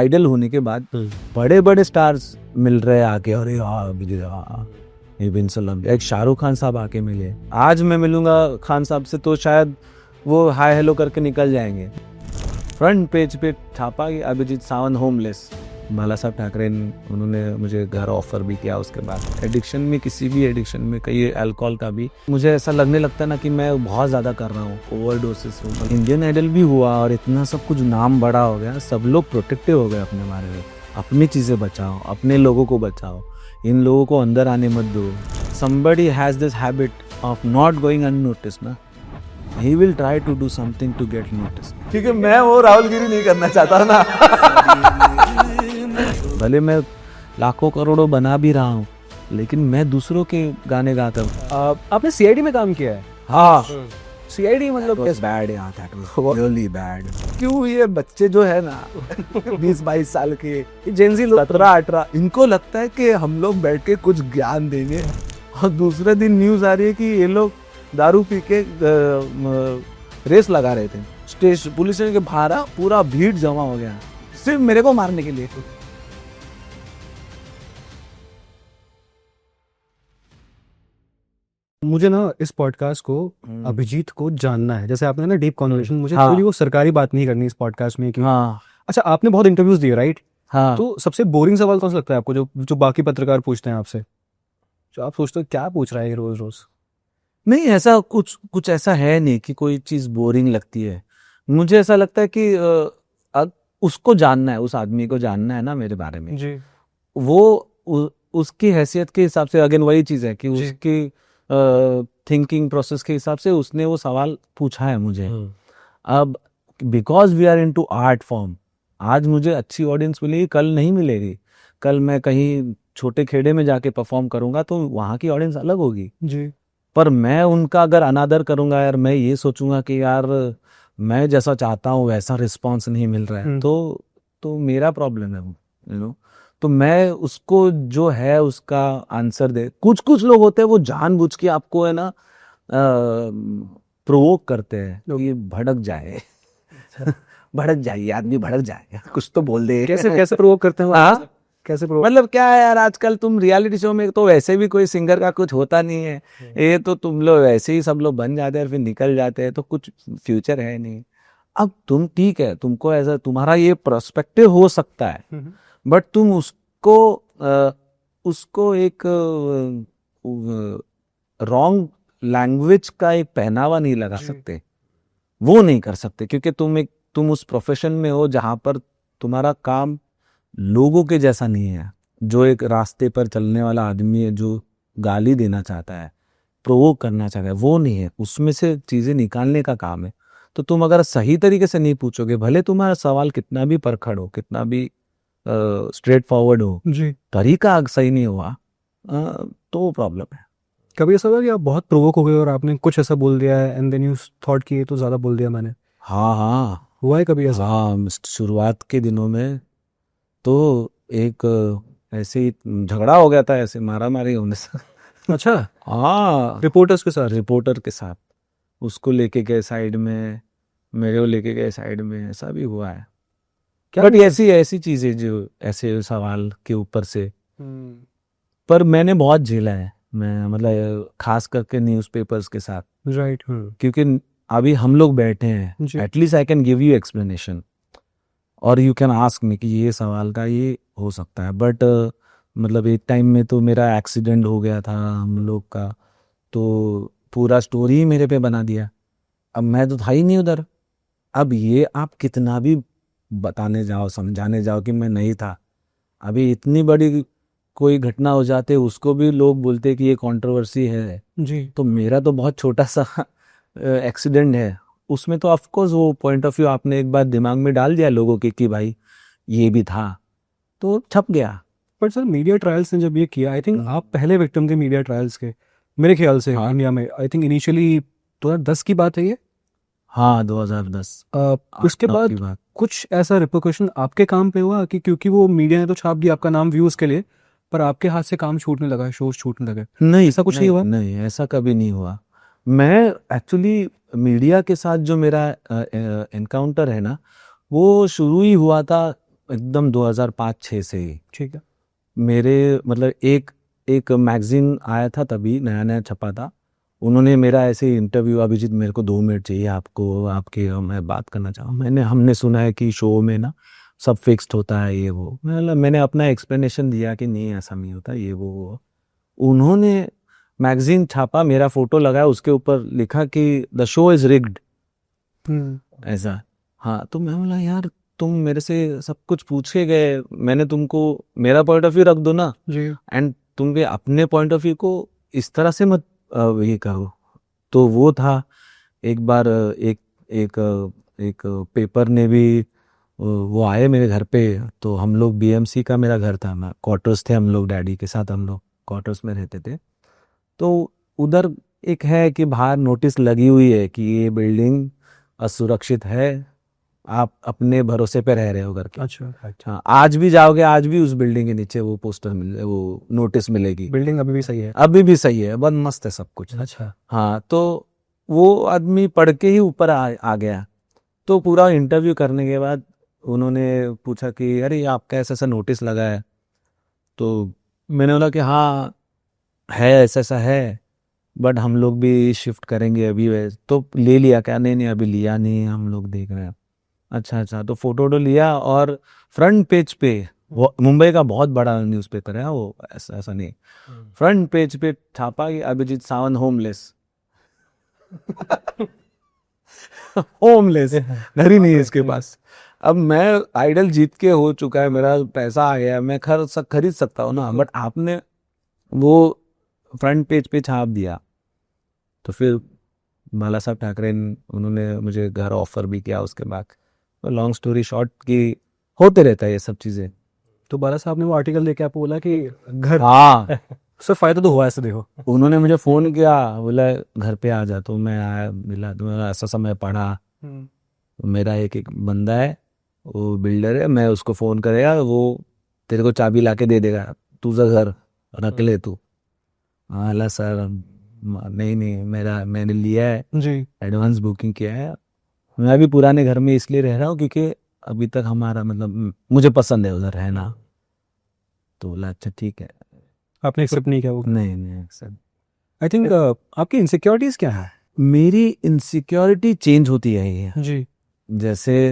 Idol होने के बाद बड़े बड़े स्टार्स मिल रहे हैं आके, अरे ये बिन सलम, एक शाहरुख खान साहब आके मिले, आज मैं मिलूंगा खान साहब से तो शायद वो हाय हेलो करके निकल जाएंगे। फ्रंट पेज पे छापा कि अभिजीत सावंत होमलेस, बाला साहब ठाकरे उन्होंने मुझे घर ऑफर भी किया। उसके बाद एडिक्शन में, किसी भी एडिक्शन में, कई अल्कोहल का भी, मुझे ऐसा लगने लगता है ना कि मैं बहुत ज़्यादा कर रहा हूँ, ओवरडोसेस। इंडियन आइडल भी हुआ और इतना सब कुछ नाम बड़ा हो गया, सब लोग प्रोटेक्टिव हो गए अपने बारे में। अपनी चीज़ें बचाओ, अपने लोगों को बचाओ, इन लोगों को अंदर आने मत दो। Somebody has this habit of not going unnoticed ना, he will try to do something to get noticed। क्योंकि मैं वो राहुलगिरी नहीं करना चाहता ना। भले मैं लाखों करोड़ों बना भी रहा हूँ, लेकिन मैं दूसरों के गाने गाता हूँ। आपने सीआईडी में काम किया है? हाँ, सीआईडी मतलब बैड यार, that was really bad। क्यों ये बच्चे जो है ना 20-22 साल के, जेंजी लोग 17-18, इनको लगता है कि हम लोग बैठ के कुछ ज्ञान देंगे, और दूसरे दिन न्यूज आ रही है कि ये लोग दारू पी के रेस लगा रहे थे स्टेज, पुलिस के बाहर पूरा भीड़ जमा हो गया सिर्फ मेरे को मारने के लिए। मुझे ना इस पॉडकास्ट को अभिजीत को जानना है। जैसे आपने ना डीप कॉन्वर्सेशन, मुझे हाँ। थोड़ी वो सरकारी बात नहीं करनी इस पॉडकास्ट में कि हाँ अच्छा, आपने बहुत इंटरव्यूज दिए राइट? हाँ। तो सबसे बोरिंग सवाल कौन सा लगता है आपको, जो बाकी पत्रकार पूछते हैं आपसे, जो आप सोचते हो क्या पूछ रहा है रोज रोज? नहीं, ऐसा कुछ ऐसा है नहीं कि कोई चीज बोरिंग लगती है। मुझे ऐसा लगता है कि उसको जानना है, उस आदमी को जानना है ना मेरे बारे में जी। वो उसकी हैसियत के हिसाब से, अगेन वही चीज है कि जी। उसकी थिंकिंग प्रोसेस के हिसाब से उसने वो सवाल पूछा है मुझे। अब because we are into art form, आज मुझे अच्छी ऑडियंस मिलेगी, कल नहीं मिलेगी। कल मैं कहीं छोटे खेड़े में जाके परफॉर्म करूंगा तो वहाँ की ऑडियंस अलग होगी जी। पर मैं उनका अगर अनादर करूंगा यार, मैं ये सोचूंगा कि यार मैं जैसा चाहता हूँ वैसा रिस्पॉन्स नहीं मिल रहा है, तो मेरा प्रॉब्लम है वो, तो मैं उसको जो है उसका आंसर दे। कुछ लोग होते हैं वो जानबूझ के आपको है ना प्रोवोक करते हैं कि भड़क जाए। भड़क जाइए, आदमी भड़क जाए, कुछ तो बोल दे। कैसे प्रोवोक करते हैं? हाँ? कैसे प्रोवोक? मतलब क्या है यार, आजकल तुम रियलिटी शो में तो वैसे भी कोई सिंगर का कुछ होता नहीं है, ये तो तुम लोग वैसे ही सब लोग बन जाते हैं फिर निकल जाते हैं, तो कुछ फ्यूचर है नहीं। अब तुम ठीक है, तुमको ऐसा तुम्हारा ये पर्सपेक्टिव हो सकता है, बट तुम उसको एक रॉन्ग लैंग्वेज का एक पहनावा नहीं लगा सकते, वो नहीं कर सकते, क्योंकि तुम उस प्रोफेशन में हो जहां पर तुम्हारा काम लोगों के जैसा नहीं है। जो एक रास्ते पर चलने वाला आदमी है, जो गाली देना चाहता है, प्रोवोक करना चाहता है, वो नहीं है, उसमें से चीजें निकालने का काम है। तो तुम अगर सही तरीके से नहीं पूछोगे, भले तुम्हारा सवाल कितना भी परखड़ हो, कितना भी स्ट्रेट फॉरवर्ड हो, जी। तरीका सही नहीं हुआ तो प्रॉब्लम है। कभी ऐसा हुआ कि आप बहुत प्रोवोक हो गए और आपने कुछ ऐसा बोल दिया है एंड देन यू थॉट कि ये तो ज्यादा बोल दिया मैंने? हाँ, हुआ है कभी ऐसा? हाँ, शुरुआत के दिनों में तो एक ऐसे ही झगड़ा हो गया था, ऐसे मारा मारी होने से। अच्छा। हाँ, रिपोर्टर के साथ उसको लेके गए साइड में, मेरे को लेके गए साइड में, ऐसा भी हुआ है। बट ऐसी चीजें जो ऐसे सवाल के ऊपर से, पर मैंने बहुत झेला है, मैं मतलब खास करके न्यूज़पेपर्स के साथ, राइट। क्योंकि अभी हम लोग बैठे हैं, at least I can give you explanation और यू कैन आस्क मी कि ये सवाल का ये हो सकता है। बट मतलब एक टाइम में तो मेरा एक्सीडेंट हो गया था हम लोग का, तो पूरा स्टोरी ही मेरे पे बना दिया। अब मैं तो था ही नहीं उधर। अब ये आप कितना भी बताने जाओ, समझाने जाओ कि मैं नहीं था, अभी इतनी बड़ी कोई घटना हो जाते उसको भी लोग बोलते कि ये कंट्रोवर्सी है जी। तो मेरा तो बहुत छोटा सा एक्सीडेंट है, उसमें तो ऑफ कोर्स वो पॉइंट ऑफ व्यू आपने एक बार दिमाग में डाल दिया लोगों के कि भाई ये भी था, तो छप गया। पर सर मीडिया ट्रायल्स ने जब ये किया, आई थिंक आप पहले विक्टिम थे मीडिया ट्रायल्स के मेरे ख्याल से। हाँ। इंडिया में आई थिंक इनिशियली 2010 की बात है ये। हाँ, 2010। उसके बाद कुछ ऐसा रिपोर्टेशन आपके काम पे हुआ कि क्योंकि वो मीडिया ने तो छाप दिया आपका नाम व्यूज के लिए, पर आपके हाथ से काम छूटने लगा, शोज छूटने लगे? नहीं, ऐसा कुछ नहीं हुआ? नहीं, ऐसा कभी नहीं हुआ। मैं एक्चुअली मीडिया के साथ जो मेरा एनकाउंटर है ना, वो शुरू ही हुआ था एकदम 2005-6 से ही ठीक है। मेरे मतलब एक एक मैगजीन आया था, तभी नया नया छपा था। उन्होंने मेरा ऐसे इंटरव्यू, अभिजीत मेरे को 2 मिनट चाहिए आपको, आपके मैं बात करना चाहूँ। हमने सुना है कि शो में ना सब फिक्स्ड होता है, ये वो। मैंने अपना एक्सप्लेनेशन दिया कि नहीं ऐसा नहीं होता, ये वो। उन्होंने मैगजीन छापा, मेरा फोटो लगाया, उसके ऊपर लिखा कि द शो इज रिग्ड, ऐसा। हाँ, तो मैं बोला यार तुम मेरे से सब कुछ पूछ के गए, मैंने तुमको मेरा पॉइंट ऑफ व्यू रख दो ना, जी। एंड तुम भी अपने पॉइंट ऑफ व्यू को इस तरह से मत ये करो। तो वो था एक बार एक एक एक पेपर ने भी वो आए मेरे घर पे। तो हम लोग बीएमसी का मेरा घर था, मैं क्वार्टर्स थे, हम लोग डैडी के साथ हम लोग क्वार्टर्स में रहते थे। तो उधर एक है कि बाहर नोटिस लगी हुई है कि ये बिल्डिंग असुरक्षित है, आप अपने भरोसे पे रह रहे हो करके। अच्छा। हाँ, आज भी जाओगे, आज भी उस बिल्डिंग के नीचे वो पोस्टर मिले, वो नोटिस मिलेगी। बिल्डिंग अभी भी सही है? अभी भी सही है, बहुत मस्त है सब कुछ। अच्छा। हाँ, तो वो आदमी पढ़ के ही ऊपर आ गया। तो पूरा इंटरव्यू करने के बाद उन्होंने पूछा कि अरे आपका ऐसा ऐसा नोटिस लगा है। तो मैंने बोला कि हाँ है, ऐसा ऐसा है, बट हम लोग भी शिफ्ट करेंगे अभी। तो ले लिया क्या? नहीं नहीं, अभी लिया नहीं, हम लोग देख रहे हैं। अच्छा अच्छा, तो फोटो वोटो लिया, और फ्रंट पेज पे, वो मुंबई का बहुत बड़ा न्यूज़पेपर है वो, ऐसा ऐसा नहीं, फ्रंट पेज पे छापा कि अभिजीत सावंत होमलेस। होमलेस, घर ही नहीं है इसके पास। अब मैं आइडल जीत के हो चुका है, मेरा पैसा आ गया, मैं खरीद सकता हूँ ना, बट आपने वो फ्रंट पेज पे छाप दिया। तो फिर बाला साहब ठाकरे उन्होंने मुझे घर ऑफर भी किया उसके बाद। तो लॉन्ग स्टोरी शॉर्ट की होते रहता है ये सब चीज़ें। तो बाला साहब ने वो आर्टिकल देके आपको बोला कि घर, हाँ, सर फायदा तो हुआ ऐसे देखो। उन्होंने मुझे फ़ोन किया, बोला घर पे आ जा। तो मैं आया, मिला, तो मैं ऐसा समय पढ़ा। मेरा एक बंदा है, वो बिल्डर है, मैं उसको फ़ोन करेगा, वो तेरे को चाबी ला के दे देगा, तू जा घर रख ले तू। हाँ सर, नहीं नहीं, मैंने लिया है, जी। एडवांस बुकिंग किया है। मैं भी पुराने घर में इसलिए रह रहा हूँ क्योंकि अभी तक हमारा मतलब मुझे पसंद है उधर रहना। तो बोला अच्छा ठीक है। आपने एक्सेप्ट नहीं किया वो? नहीं नहीं सर। आई थिंक आपकी इनसिक्योरिटीज क्या है? मेरी इनसिक्योरिटी चेंज होती है ये। जी। जैसे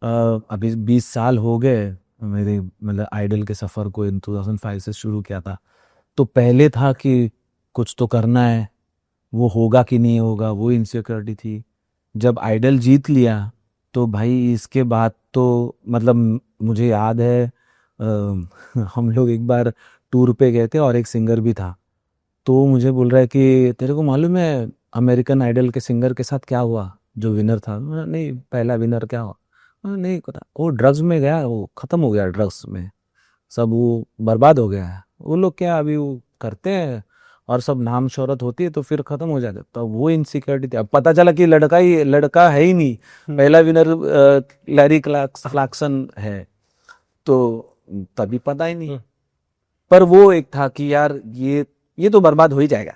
अभी 20 साल हो गए मेरे, मतलब आइडल के सफ़र को 2005 से शुरू किया था। तो पहले था कि कुछ तो करना है, वो होगा कि नहीं होगा, वो इनसिक्योरिटी थी। जब आइडल जीत लिया तो भाई इसके बाद तो मतलब मुझे याद है हम लोग एक बार टूर पे गए थे और एक सिंगर भी था। तो मुझे बोल रहा है कि तेरे को मालूम है अमेरिकन आइडल के सिंगर के साथ क्या हुआ, जो विनर था? मैंने, नहीं, पहला विनर क्या हुआ? मैंने, नहीं पता। वो ड्रग्स में गया, वो ख़त्म हो गया ड्रग्स में, सब वो बर्बाद हो गया है। वो लोग क्या अभी वो करते हैं और सब नाम शोहरत होती है तो फिर ख़त्म हो जाता है। तो वो इनसिक्योरिटी थी। अब पता चला कि लड़का है ही नहीं, पहला विनर लैरी क्लार्कसन है, तो तभी पता ही नहीं। पर वो एक था कि यार ये तो बर्बाद हो ही जाएगा,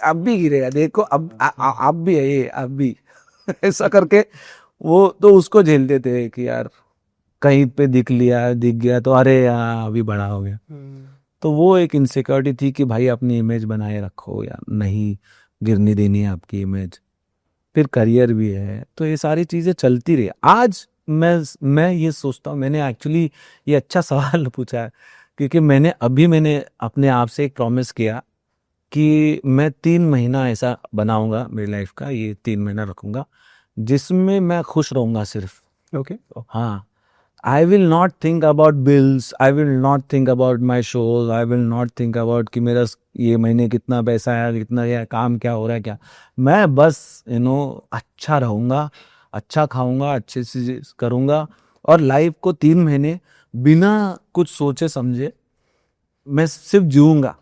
अब भी गिरेगा, देखो अब भी है ये, अब भी ऐसा करके वो तो उसको झेलते थे कि यार कहीं पे दिख गया तो अरे यार अभी बड़ा हो गया। तो वो एक इनसिक्योरिटी थी कि भाई अपनी इमेज बनाए रखो यार, नहीं गिरनी देनी है आपकी इमेज। फिर करियर भी है, तो ये सारी चीज़ें चलती रही। आज मैं ये सोचता हूँ, मैंने एक्चुअली ये अच्छा सवाल पूछा है, क्योंकि मैंने अपने आप से एक प्रॉमिस किया कि मैं 3 महीना ऐसा बनाऊंगा मेरी लाइफ का, ये 3 महीना रखूंगा जिसमें मैं खुश रहूंगा सिर्फ। ओके। हाँ, I will not think about bills, I will not think about my shows, I will not think about कि मेरा ये महीने कितना पैसा है, कितना या काम क्या हो रहा है क्या। मैं बस अच्छा रहूँगा, अच्छा खाऊंगा, अच्छे से करूँगा, और लाइफ को 3 महीने बिना कुछ सोचे समझे मैं सिर्फ जीऊँगा,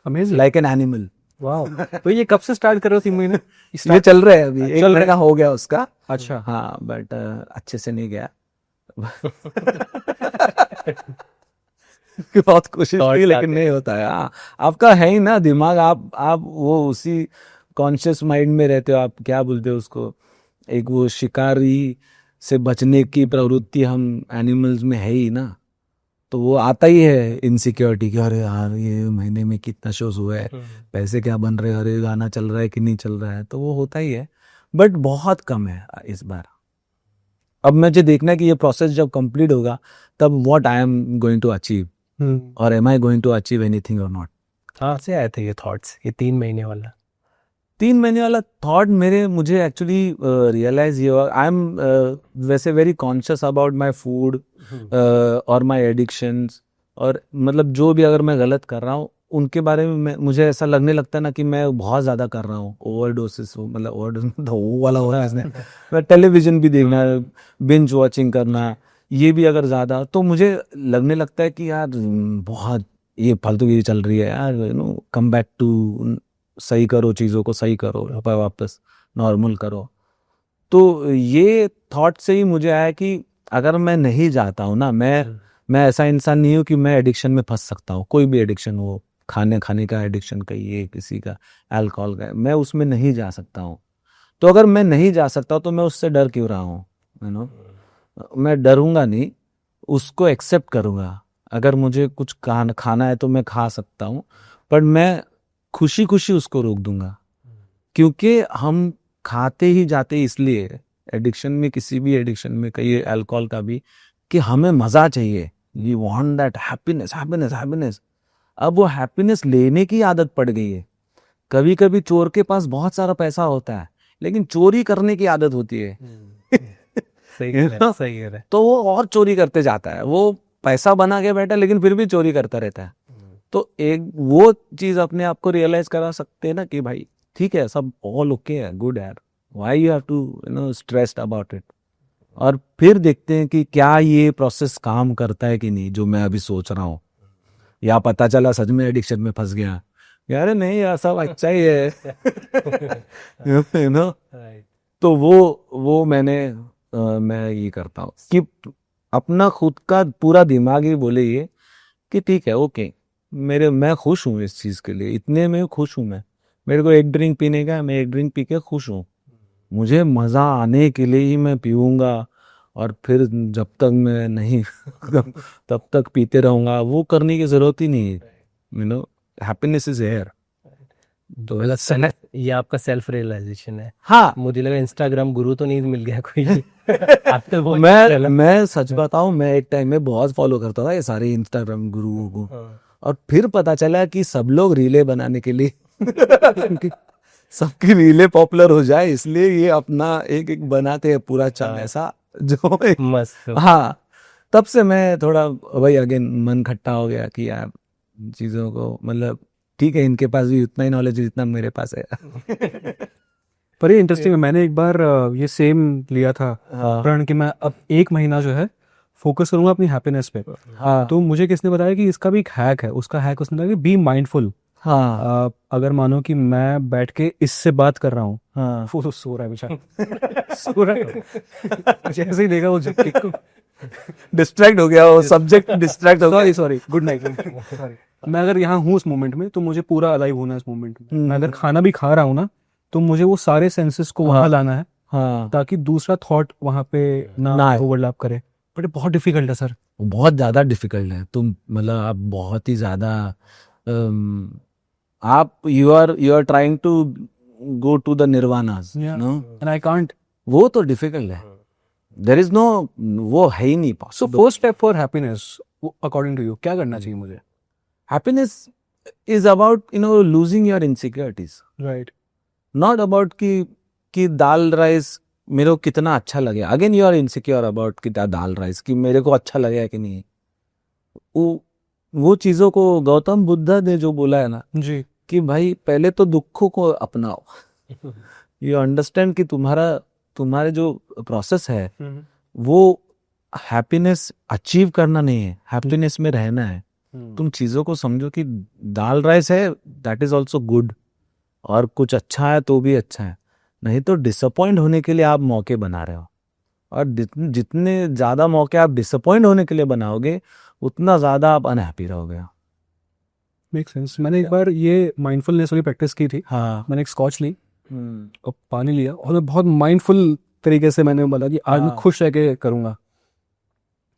amazing. Like an animal. Wow. तो ये कब से स्टार्ट कर रहे हो 3 महीने? ये चल रहा है, अभी एक चल रहा है। महीना हो गया उसका। अच्छा। हाँ, बट अच्छे से नहीं गया। बहुत कोशिश की लेकिन नहीं होता है। हाँ, आपका है ही ना दिमाग, आप वो उसी कॉन्शियस माइंड में रहते हो। आप क्या बोलते हो उसको, एक वो शिकारी से बचने की प्रवृत्ति हम एनिमल्स में है ही ना, तो वो आता ही है इनसिक्योरिटी कि अरे यार ये महीने में कितना शोज हुआ है, पैसे क्या बन रहे हैं, अरे गाना चल रहा है कि नहीं चल रहा है, तो वो होता ही है, बट बहुत कम है इस बार। अब मुझे देखना है कि ये प्रोसेस जब कंप्लीट होगा तब what I am going to achieve, और am I going to achieve anything और नॉट। कहाँ से आए थे ये थॉट्स, ये 3 महीने वाला? 3 महीने वाला थॉट मुझे एक्चुअली रियलाइज ये हुआ, आई एम वैसे very conscious about my food और माई एडिक्शंस, और मतलब जो भी अगर मैं गलत कर रहा हूँ उनके बारे में मुझे ऐसा लगने लगता है ना कि मैं बहुत ज़्यादा कर रहा हूँ, ओवरडोसेस, मतलब ओवरडोस तो वो वाला हो रहा है इसमें मैं टेलीविज़न भी देखना, बिंज वॉचिंग करना, ये भी अगर ज़्यादा, तो मुझे लगने लगता है कि यार बहुत ये फालतूगिरी चल रही है यार, you know, come back to, सही करो चीज़ों को, सही करो, वापस नॉर्मल करो। तो ये थॉट से ही मुझे आया कि अगर मैं नहीं जाता हूँ ना, मैं ऐसा इंसान नहीं हूँ कि मैं एडिक्शन में फंस सकता हूँ, कोई भी एडिक्शन हो, खाने का एडिक्शन कहिए, किसी का अल्कोहल का, मैं उसमें नहीं जा सकता हूँ। तो अगर मैं नहीं जा सकता तो मैं उससे डर क्यों रहा हूँ, यू नो, मैं डरूंगा नहीं, उसको एक्सेप्ट करूँगा। अगर मुझे कुछ खाना है तो मैं खा सकता हूँ, पर मैं खुशी खुशी उसको रोक दूंगा, क्योंकि हम खाते ही जाते इसलिए एडिक्शन में, किसी भी एडिक्शन में, कई अल्कोहल का भी, कि हमें मज़ा चाहिए, we want that happiness happiness happiness. अब वो हैप्पीनेस लेने की आदत पड़ गई है। कभी कभी चोर के पास बहुत सारा पैसा होता है लेकिन चोरी करने की आदत होती है सही है। तो वो और चोरी करते जाता है, वो पैसा बना के बैठा लेकिन फिर भी चोरी करता रहता है। तो एक वो चीज अपने आप को रियलाइज करा सकते हैं ना कि भाई ठीक है, सब ऑल ओके है, गुड है, why you have to, you know, stressed about it. और फिर देखते हैं कि क्या ये प्रोसेस काम करता है कि नहीं, जो मैं अभी सोच रहा हूँ, या पता चला सच में एडिक्शन में फंस गया, यार नहीं यार सब अच्छा ही है यू नो। तो वो मैं ये करता हूँ कि अपना खुद का पूरा दिमाग ही बोले ये कि ठीक है, ओके, मैं खुश हूँ इस चीज़ के लिए, इतने में खुश हूँ मैं, मेरे को एक ड्रिंक पीने का है, मैं एक ड्रिंक पी के खुश हूँ, मुझे मज़ा आने के लिए ही मैं पीऊँगा, और फिर जब तक मैं नहीं तब तक पीते रहूँगा, वो करने की ज़रूरत ही नहीं है, you know, happiness is here. तो ये आपका सेल्फ रियलाइजेशन है। हाँ, मुझे लगा इंस्टाग्राम गुरु तो नहीं मिल गया कोई आपने वो मैं सच बताऊं, मैं एक टाइम में बहुत फॉलो करता था ये सारे इंस्टाग्राम गुरुओं को, और फिर पता चला कि सब लोग रीले बनाने के लिए सबकी रीले पॉपुलर हो जाए इसलिए ये अपना एक बनाते हैं पूरा चाल ऐसा जो मस्त। हाँ, तब से मैं थोड़ा वही अगेन मन खट्टा हो गया कि यार चीज़ों को, मतलब ठीक है, इनके पास भी उतना ही नॉलेज जितना मेरे पास है पर ये इंटरेस्टिंग है, मैंने एक बार ये सेम लिया था प्रण कि मैं अब 1 महीना जो है फोकस करूंगा अपनी हैप्पीनेस पे। हाँ, तो मुझे किसने बताया कि इसका भी एक हैक है, उसका हैक उसने बताया कि बी माइंडफुल। हाँ, अगर मानो कि मैं बैठ के इससे बात कर रहा हूँ, हाँ, वो तो सो रहा है बेचारा सो रहा है जैसे ही देखा वो झपकी डिस्ट्रैक्ट हो गया, वो सब्जेक्ट डिस्ट्रैक्ट हो गया। Sorry good night sorry. मैं अगर यहाँ हूँ उस मोमेंट में तो मुझे पूरा अलाइव होना है इस मोमेंट में। मैं अगर खाना भी खा रहा हूँ ना तो मुझे वो सारे सेंसेस को वहां लाना है, हाँ, ताकि दूसरा थॉट वहां पे ना ओवरलैप करे। बट बहुत डिफिकल्ट है सर, बहुत ज़्यादा डिफिकल्ट है। तुम मतलब आप बहुत ही ज़्यादा आप you are trying to go to the nirvanas, no, and I can't. वो तो डिफिकल्ट है, देयर इज नो, वो है ही नहीं so possible. First step for happiness according to you क्या करना चाहिए मुझे? Happiness is about, you know, losing your insecurities, right. Not about कि दाल राइस मेरे को कितना अच्छा लगे। Again you are insecure about कि दाल राइस कि मेरे को अच्छा लगेगा कि नहीं। वो चीज़ों को गौतम बुद्ध ने जो बोला है ना जी, कि भाई पहले तो दुखों को अपनाओ, यू अंडरस्टैंड कि तुम्हारे जो प्रोसेस है वो हैप्पीनेस अचीव करना नहीं है, हैप्पीनेस में रहना है। तुम चीज़ों को समझो कि दाल राइस है, दैट इज ऑल्सो गुड, और कुछ अच्छा है तो भी अच्छा है, नहीं तो डिसअपॉइंट होने के लिए आप मौके बना रहे हो, और जितने ज़्यादा मौके आप डिसअपॉइंट होने के लिए बनाओगे उतना ज़्यादा आप अनहैप्पी रहोगे। Make sense. मैंने एक बार ये माइंडफुलनेस वाली प्रैक्टिस की थी। हाँ, मैंने एक स्कॉच ली और पानी लिया और मैं बहुत माइंडफुल तरीके से मैंने बोला कि आज मैं हाँ। खुश रह के करूँगा।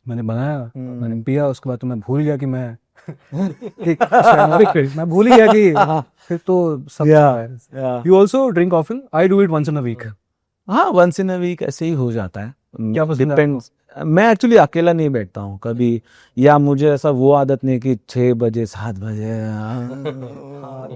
मैंने बनाया, मैंने पिया, उसके बाद तो मैं भूल गया कि मैं एक स्वाभाविक मैं भूल ही गया कि फिर तो सब Yeah. You also drink often? I do it once in a week. हाँ, वंस इन अ वीक ऐसे ही हो जाता है। क्या पसंद है डिपेंड्स। मैं एक्चुअली अकेला नहीं बैठता हूँ कभी, या मुझे ऐसा वो आदत नहीं कि 6 बजे 7 बजे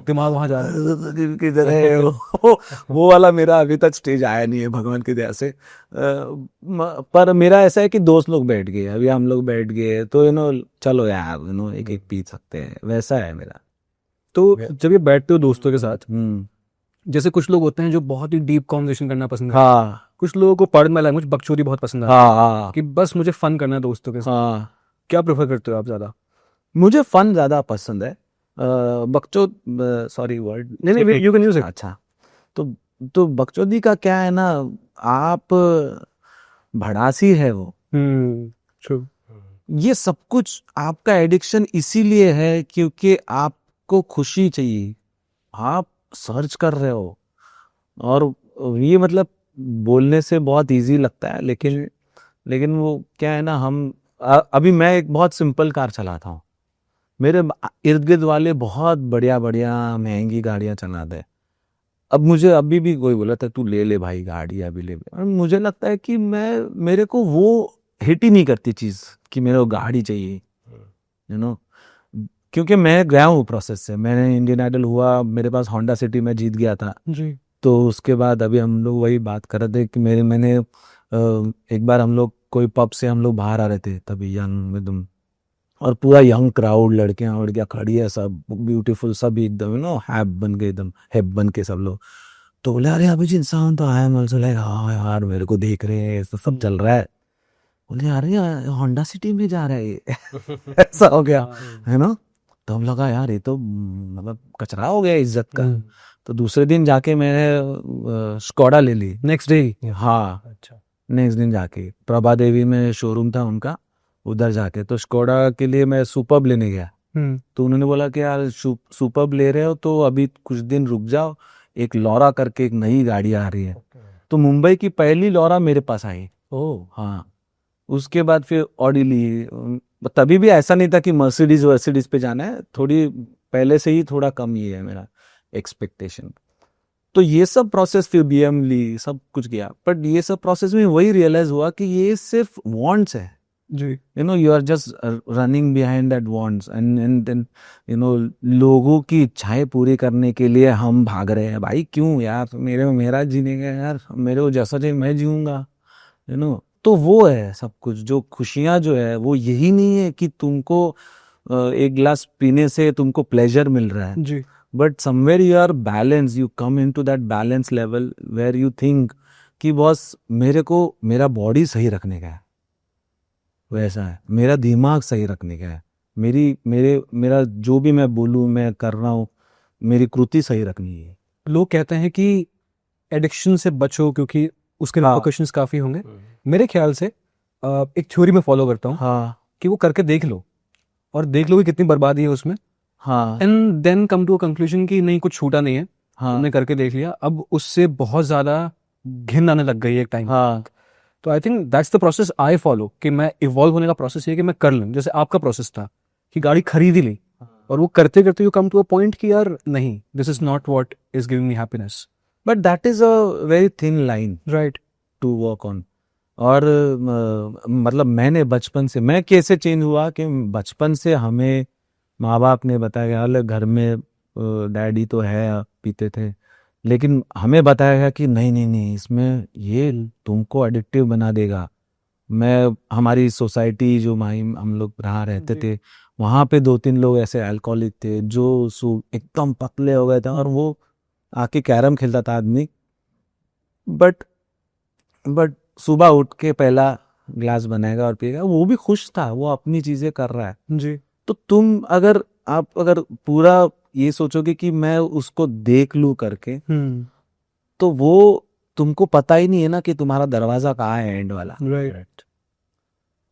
दिमाग वहाँ जा रहा है। किधर है वो वाला मेरा अभी तक स्टेज आया नहीं है भगवान की दया से। पर मेरा ऐसा है कि दोस्त लोग बैठ गए, अभी हम लोग बैठ गए तो चलो यार एक एक पी सकते हैं, वैसा है मेरा। तो जब ये बैठते हो दोस्तों के साथ, हम्म। जैसे कुछ लोग होते हैं जो बहुत ही डीप कॉन्वर्सेशन करना पसंद करते हैं, हाँ कुछ लोगों को पार्डन माय लैंग्वेज बकचोदी बहुत पसंद है हाँ हाँ कि बस मुझे फन करना है दोस्तों के साथ। हाँ। क्या प्रेफर करते हो आप ज्यादा? मुझे फन ज्यादा पसंद है। बकचोद, सॉरी वर्ड, नहीं, यू कैन यूज इट। अच्छा, तो बकचोदी का क्या है ना, आप भड़ासी है वो, ट्रू। ये सब कुछ आपका एडिक्शन इसीलिए है क्योंकि आपको खुशी चाहिए, आप सर्च कर रहे हो। और ये मतलब बोलने से बहुत इजी लगता है, लेकिन वो क्या है ना, अभी मैं एक बहुत सिंपल कार चलाता हूँ, मेरे इर्द गिर्द वाले बहुत बढ़िया बढ़िया महंगी गाड़ियां चलाते हैं। अब मुझे अभी भी कोई बोला था तू ले ले भाई गाड़ी, अभी ले ले, और मुझे लगता है कि मेरे को वो हिट ही नहीं करती चीज कि मेरे को गाड़ी चाहिए, क्योंकि मैं गया हूँ प्रोसेस से। मैंने इंडियन आइडल हुआ, मेरे पास होंडा सिटी में जीत गया था जी। तो उसके बाद अभी हम लोग वही बात कर रहे थे कि मैंने एक बार हम लोग कोई पब से हम लोग बाहर आ रहे थे तभी यंग एकदम, और पूरा यंग क्राउड, लड़कियां खड़ी है, सब ब्यूटीफुल, सब एकदम हैप बन के सब लोग। तो बोले अरे अभी इंसान तो आई एम आल्सो लाइक हाँ यार मेरे को देख रहे हैं, तो सब चल रहा है। बोले अरे होंडा सिटी में जा रहा है ये ऐसा हो गया है ना। तो हम लगा यार ये तो मतलब कचरा हो गया इज्जत का। तो दूसरे दिन जाके मैंने स्कोडा ले ली, नेक्स्ट डे? हाँ अच्छा। नेक्स्ट दिन जाके प्रभा देवी में शोरूम था उनका, उधर जाके तो स्कोडा के लिए मैं सुपर्ब लेने गया। तो उन्होंने बोला कि यार सुपर्ब ले रहे हो तो अभी कुछ दिन रुक जाओ, एक लॉरा करके एक नई गाड़ी आ रही है। तो मुंबई की पहली लॉरा मेरे पास आई। ओह। हाँ, उसके बाद फिर ऑडी ली। तभी भी ऐसा नहीं था कि मर्सिडीज पे जाना है, थोड़ी पहले से ही थोड़ा कम ही है मेरा एक्सपेक्टेशन। तो ये सब प्रोसेस, फिर बीएम ली, सब कुछ किया, बट ये सब प्रोसेस में वही रियलाइज हुआ कि ये सिर्फ वांट्स है जी। You are just running behind that wants and then लोगों की इच्छाएं पूरी करने के लिए हम भाग रहे हैं। भाई क्यों यार, मेरा जीने का यार, मेरे को जैसा चाहिए मैं जीऊंगा तो वो है सब कुछ। जो खुशियां जो है वो यही नहीं है कि तुमको एक गिलास पीने से तुमको प्लेजर मिल रहा है जी। But somewhere you are balance, you come into that balance level where you think कि बॉस मेरे को मेरा बॉडी सही रखने का है, वैसा है, मेरा दिमाग सही रखने का है, मेरा जो भी मैं बोलूँ मैं कर रहा हूँ, मेरी कृति सही रखनी है। लोग कहते हैं कि एडिक्शन से बचो क्योंकि उसके हाँ। रिपरकशंस काफी होंगे। मेरे ख्याल से एक थ्योरी में फॉलो करता हूँ हाँ कि वो करके देख लो और देख लो कि कितनी बर्बादी है उसमें, हाँ and then come to a conclusion कि नहीं कुछ छूटा नहीं है। हाँ हमने करके देख लिया, अब उससे बहुत ज्यादा घिन आने लग गई है एक टाइम। हाँ तो I think that's the process I follow कि मैं इवॉल्व होने का प्रोसेस ये कि मैं कर लूँ। जैसे आपका प्रोसेस था कि गाड़ी खरीद ही ली और वो करते करते you come to a point कि यार नहीं, this is not what is giving me happiness. But that is a very thin line right to work on. और मतलब मैं कैसे चेंज हुआ कि बचपन से हमें माँ बाप ने बताया यार घर में डैडी तो है पीते थे, लेकिन हमें बताया गया कि नहीं नहीं नहीं इसमें ये तुमको एडिक्टिव बना देगा। हमारी सोसाइटी जो हम लोग रहा रहते थे वहाँ पे 2-3 लोग ऐसे अल्कोहलिक थे जो एकदम पतले हो गए थे और वो आके कैरम खेलता था आदमी, बट सुबह उठ के पहला ग्लास बनाएगा और पिएगा, वो भी खुश था, वो अपनी चीजें कर रहा है जी। तो आप अगर पूरा ये सोचोगे कि मैं उसको देख लूं करके तो वो तुमको पता ही नहीं है ना कि तुम्हारा दरवाजा कहाँ है एंड वाला। राइट।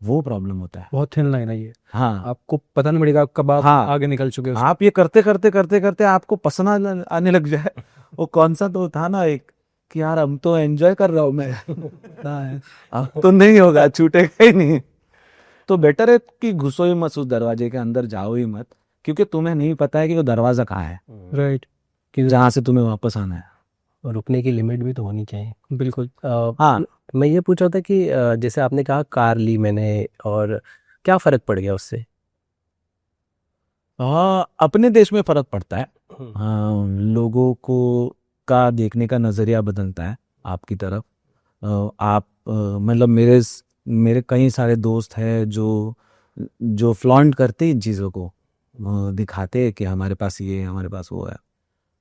वो प्रॉब्लम होता है। बहुत थिन लाइन है ये। हाँ, आपको पता नहीं पड़ेगा कब आप हाँ, आगे निकल चुके हो। आप ये करते करते करते करते आपको पसंद आने लग जाए। वो कौन सा तो था ना एक कि यार अब तो एंजॉय कर रहा हूँ मैं अब तो नहीं होगा, छूटेगा ही नहीं। तो बेटर है कि घुसो ही मत उस दरवाजे के अंदर, जाओ ही मत, क्योंकि तुम्हें नहीं पता है कि वो दरवाजा कहाँ है राइट, जहाँ से तुम्हें वापस आना है। और रुकने की लिमिट भी तो होनी चाहिए। बिल्कुल। हाँ मैं ये पूछ रहा था कि जैसे आपने कहा कार ली मैंने, और क्या फ़र्क पड़ गया उससे? हाँ, अपने देश में फर्क पड़ता है। हाँ, लोगों को का देखने का नज़रिया बदलता है आपकी तरफ। आप मतलब मेरे कई सारे दोस्त हैं जो जो फ्लॉन्ट करते हैं इन चीज़ों को, दिखाते हैं कि हमारे पास ये है, हमारे पास वो है।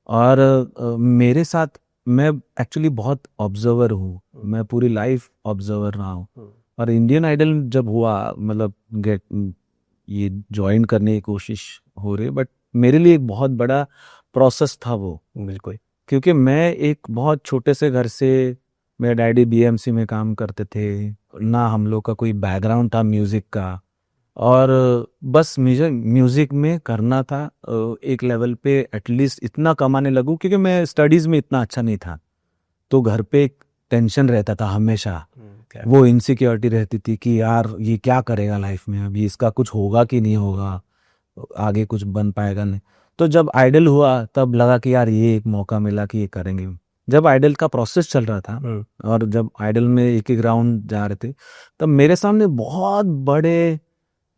और मेरे साथ मैं एक्चुअली बहुत ऑब्जर्वर हूँ, मैं पूरी लाइफ ऑब्जर्वर रहा हूँ। और इंडियन आइडल जब हुआ, मतलब गेट ये ज्वाइन करने की कोशिश हो रही, बट मेरे लिए एक बहुत बड़ा प्रोसेस था वो। बिल्कुल। क्योंकि मैं एक बहुत छोटे से घर से, मेरे डैडी बीएमसी में काम करते थे, ना हम लोग का कोई बैकग्राउंड था म्यूज़िक का, और बस मुझे म्यूज़िक में करना था। एक लेवल पे एटलीस्ट इतना कमाने लगूं, क्योंकि मैं स्टडीज़ में इतना अच्छा नहीं था, तो घर पे एक टेंशन रहता था हमेशा, वो इनसिक्योरिटी रहती थी कि यार ये क्या करेगा लाइफ में, अभी इसका कुछ होगा कि नहीं होगा, आगे कुछ बन पाएगा नहीं। तो जब आइडल हुआ तब लगा कि यार ये एक मौका मिला कि ये करेंगे। जब आइडल का प्रोसेस चल रहा था और जब आइडल में एक एक राउंड जा रहे थे, तब मेरे सामने बहुत बड़े,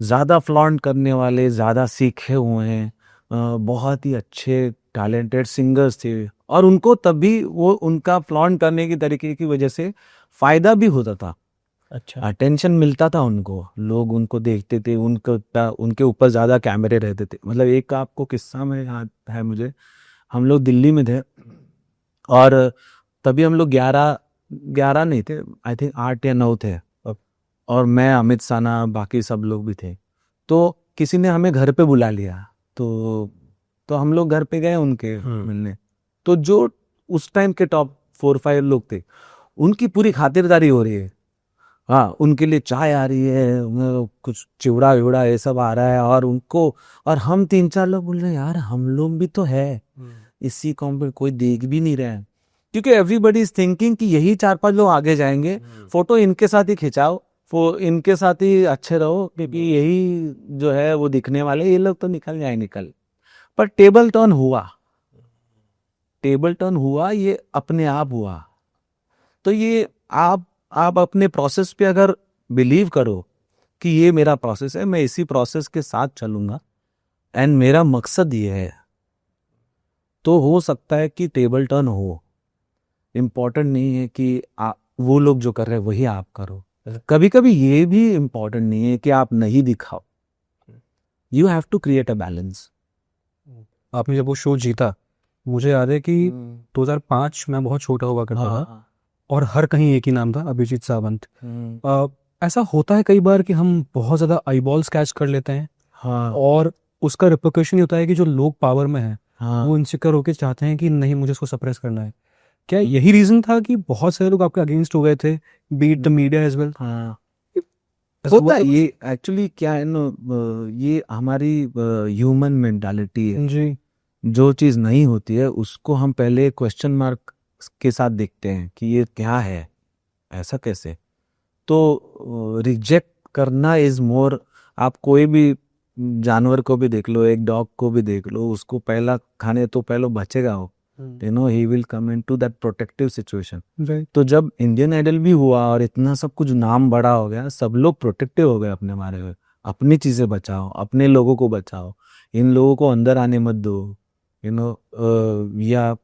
ज़्यादा फ्लॉन्ट करने वाले, ज़्यादा सीखे हुए हैं, बहुत ही अच्छे टैलेंटेड सिंगर्स थे, और उनको तभी वो उनका फ्लॉन्ट करने की तरीके की वजह से फ़ायदा भी होता था। अच्छा। अटेंशन मिलता था उनको, लोग उनको देखते थे, उनके ऊपर ज़्यादा कैमरे रहते थे। मतलब एक आपको किस्सा में याद है मुझे, हम लोग दिल्ली में थे और तभी हम लोग 11 नहीं थे, आई थिंक 8 या 9 थे, और मैं, अमित साना, बाकी सब लोग भी थे। तो किसी ने हमें घर पे बुला लिया, तो हम लोग घर पे गए उनके मिलने। तो जो उस टाइम के टॉप 4-5 लोग थे, उनकी पूरी खातिरदारी हो रही है। हाँ, उनके लिए चाय आ रही है, कुछ चिवड़ा विवड़ा ये सब आ रहा है, और उनको, और हम 3-4 लोग बोल रहे हैं यार हम लोग भी तो है इसी कॉम्पिट, कोई देख भी नहीं रहा है, क्योंकि एवरीबडी इज थिंकिंग कि यही 4-5 लोग आगे जाएंगे, फोटो इनके साथ ही खिंचाओ, इनके साथ ही अच्छे रहो, क्योंकि यही जो है वो दिखने वाले, ये लोग तो निकल जाए निकल। पर टेबल टर्न हुआ, ये अपने आप हुआ। तो ये आप अपने प्रोसेस पे अगर बिलीव करो कि ये मेरा प्रोसेस है, मैं इसी प्रोसेस के साथ चलूंगा एंड मेरा मकसद ये है, तो हो सकता है कि टेबल टर्न हो। इम्पॉर्टेंट नहीं है कि वो लोग जो कर रहे हैं वही आप करो। कभी कभी ये भी इम्पॉर्टेंट नहीं है कि आप नहीं दिखाओ, you have to create a balance. आपने जब वो शो जीता, मुझे याद है कि 2005 में बहुत छोटा हुआ करता था, और हर कहीं एक ही नाम था, अभिजीत सावंत। ऐसा होता है कई बार कि हम बहुत ज़्यादा आई बॉल्स कैच कर लेते हैं, हाँ, और उसका रिप्रिकॉशन ये होता है कि जो लोग पावर में हैं हाँ, वो इनसिक्योर होकर चाहते हैं कि नहीं, मुझे इसको सप्रेस करना है। क्या यही रीजन था कि बहुत सारे लोग आपके अगेंस्ट हो गए थे, beat the media as well? हाँ, होता है ये। एक्चुअली क्या है ना, ये हमारी ह्यूमन मेंटालिटी है। जी। जो चीज़ नहीं होती है उसको हम पहले क्वेश्चन मार्क के साथ देखते हैं कि ये क्या है, ऐसा कैसे। तो रिजेक्ट करना इज मोर, आप कोई भी जानवर को भी देख लो, एक डॉग को भी देख लो, उसको पहला खाने तो पहले बचेगा वो, you know, he will come into that protective situation. Right. तो जब इंडियन आइडल भी हुआ और इतना सब कुछ नाम बड़ा हो गया, सब लोग प्रोटेक्टिव हो गए अपने बारे में, अपनी चीज़ें बचाओ, अपने लोगों को बचाओ, इन लोगों को अंदर आने मत दो, यू नो, या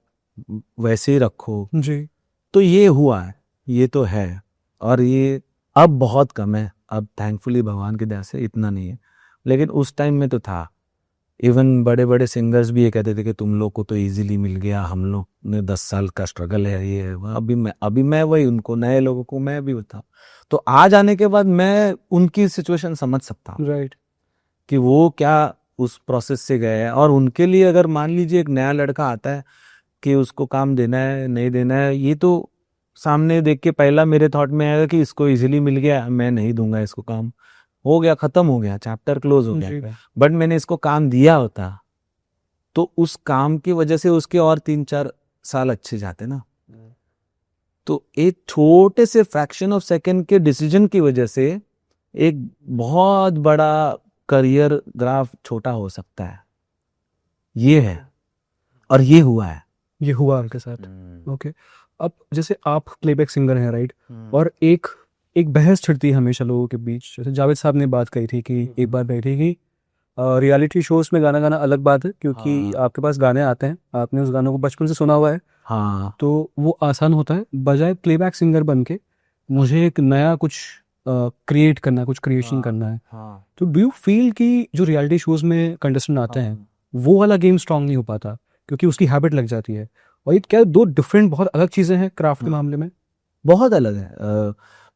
वैसे ही रखो। जी। तो ये हुआ है, ये तो है, और ये अब बहुत कम है, अब थैंकफुली भगवान की दया से इतना नहीं है, लेकिन उस टाइम में तो था। इवन बड़े बड़े सिंगर्स भी ये कहते थे कि तुम लोग को तो इजीली मिल गया, हम लोग ने 10 साल का स्ट्रगल है, ये है, अभी मैं वही, उनको, नए लोगों को मैं भी बता। तो आज आने के बाद मैं उनकी सिचुएशन समझ सकता हूँ राइट। कि वो क्या उस प्रोसेस से गए हैं, और उनके लिए अगर मान लीजिए एक नया लड़का आता है कि उसको काम देना है नहीं देना है, ये तो सामने देख के पहला मेरे थॉट में आएगा कि इसको इजीली मिल गया, मैं नहीं दूंगा इसको काम, हो गया, खत्म हो गया, चैप्टर क्लोज हो गया। बट मैंने इसको काम दिया होता तो उस काम की वजह से उसके और 3-4 साल अच्छे जाते ना। तो एक छोटे से फ्रैक्शन ऑफ सेकंड के डिसीजन की वजह से एक बहुत बड़ा करियर ग्राफ छोटा हो सकता है, ये है, और ये हुआ है। ये हुआ आपके साथ। ओके, अब जैसे आप प्लेबैक सिंगर हैं, राइट, और एक एक बहस छिड़ती है हमेशा लोगों के बीच। जैसे जावेद साहब ने बात कही थी कि एक बार कही थी कि रियलिटी शोज में गाना गाना अलग बात है, क्योंकि हाँ। आपके पास गाने आते हैं, आपने उस गानों को बचपन से सुना हुआ है, हाँ तो वो आसान होता है, बजाय प्लेबैक सिंगर बन के मुझे एक नया कुछ क्रिएट करना है, कुछ क्रिएशन करना है। हाँ तो डू यू फील कि जो रियलिटी शोज में कंटेस्टेंट आते हैं वो वाला गेम स्ट्रांग नहीं हो पाता, क्योंकि उसकी हैबिट लग जाती है? और ये क्या दो डिफरेंट बहुत अलग चीज़ें हैं क्राफ्ट के मामले में? बहुत अलग है।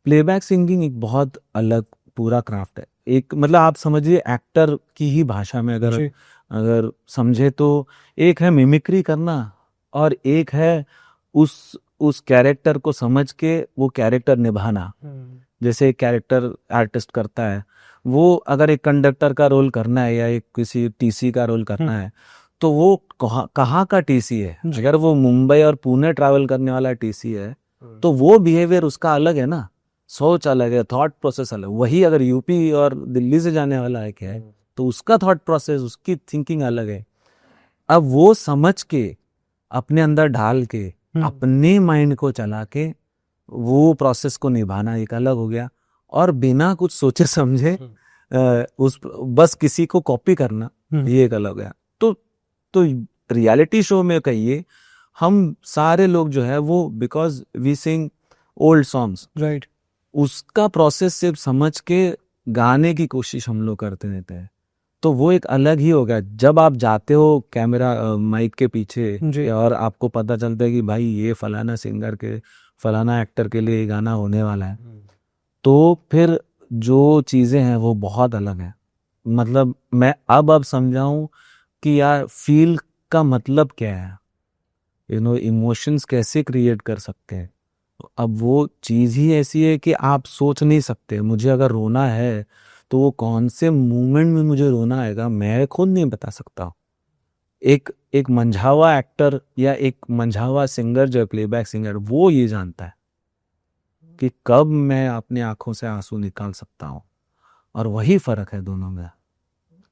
प्लेबैक सिंगिंग एक बहुत अलग पूरा क्राफ्ट है। एक मतलब आप समझिए एक्टर की ही भाषा में अगर जी। अगर समझे तो एक है मिमिक्री करना, और एक है उस कैरेक्टर को समझ के वो कैरेक्टर निभाना। जैसे एक कैरेक्टर आर्टिस्ट करता है, वो अगर एक कंडक्टर का रोल करना है या एक किसी टीसी का रोल करना है, तो वो कहाँ का टीसी है। अगर वो मुंबई और पुणे ट्रैवल करने वाला टीसी है तो वो बिहेवियर उसका अलग है ना, सोच अलग है, थॉट प्रोसेस अलग। वही अगर यूपी और दिल्ली से जाने वाला है क्या है, तो उसका थॉट प्रोसेस, उसकी थिंकिंग अलग है। अब वो समझ के अपने अंदर ढाल के अपने माइंड को चला के वो प्रोसेस को निभाना एक अलग हो गया, और बिना कुछ सोचे समझे उस बस किसी को कॉपी करना ये एक अलग है। तो रियलिटी शो में कहिए हम सारे लोग जो है वो because we sing old songs, right, उसका प्रोसेस सिर्फ समझ के गाने की कोशिश हम लोग करते रहते हैं। तो वो एक अलग ही हो गया। जब आप जाते हो कैमरा माइक के पीछे और आपको पता चलता है कि भाई ये फलाना सिंगर के फलाना एक्टर के लिए ये गाना होने वाला है, तो फिर जो चीज़ें हैं वो बहुत अलग है। मतलब मैं अब समझाऊं कि यार फील का मतलब क्या है, इमोशंस कैसे क्रिएट कर सकते हैं। अब वो चीज़ ही ऐसी है कि आप सोच नहीं सकते। मुझे अगर रोना है तो वो कौन से मोमेंट में मुझे रोना आएगा मैं खुद नहीं बता सकता। एक मंझावा एक्टर या एक मंझावा सिंगर जो है प्लेबैक सिंगर, वो ये जानता है कि कब मैं अपनी आंखों से आंसू निकाल सकता हूँ, और वही फर्क है दोनों में।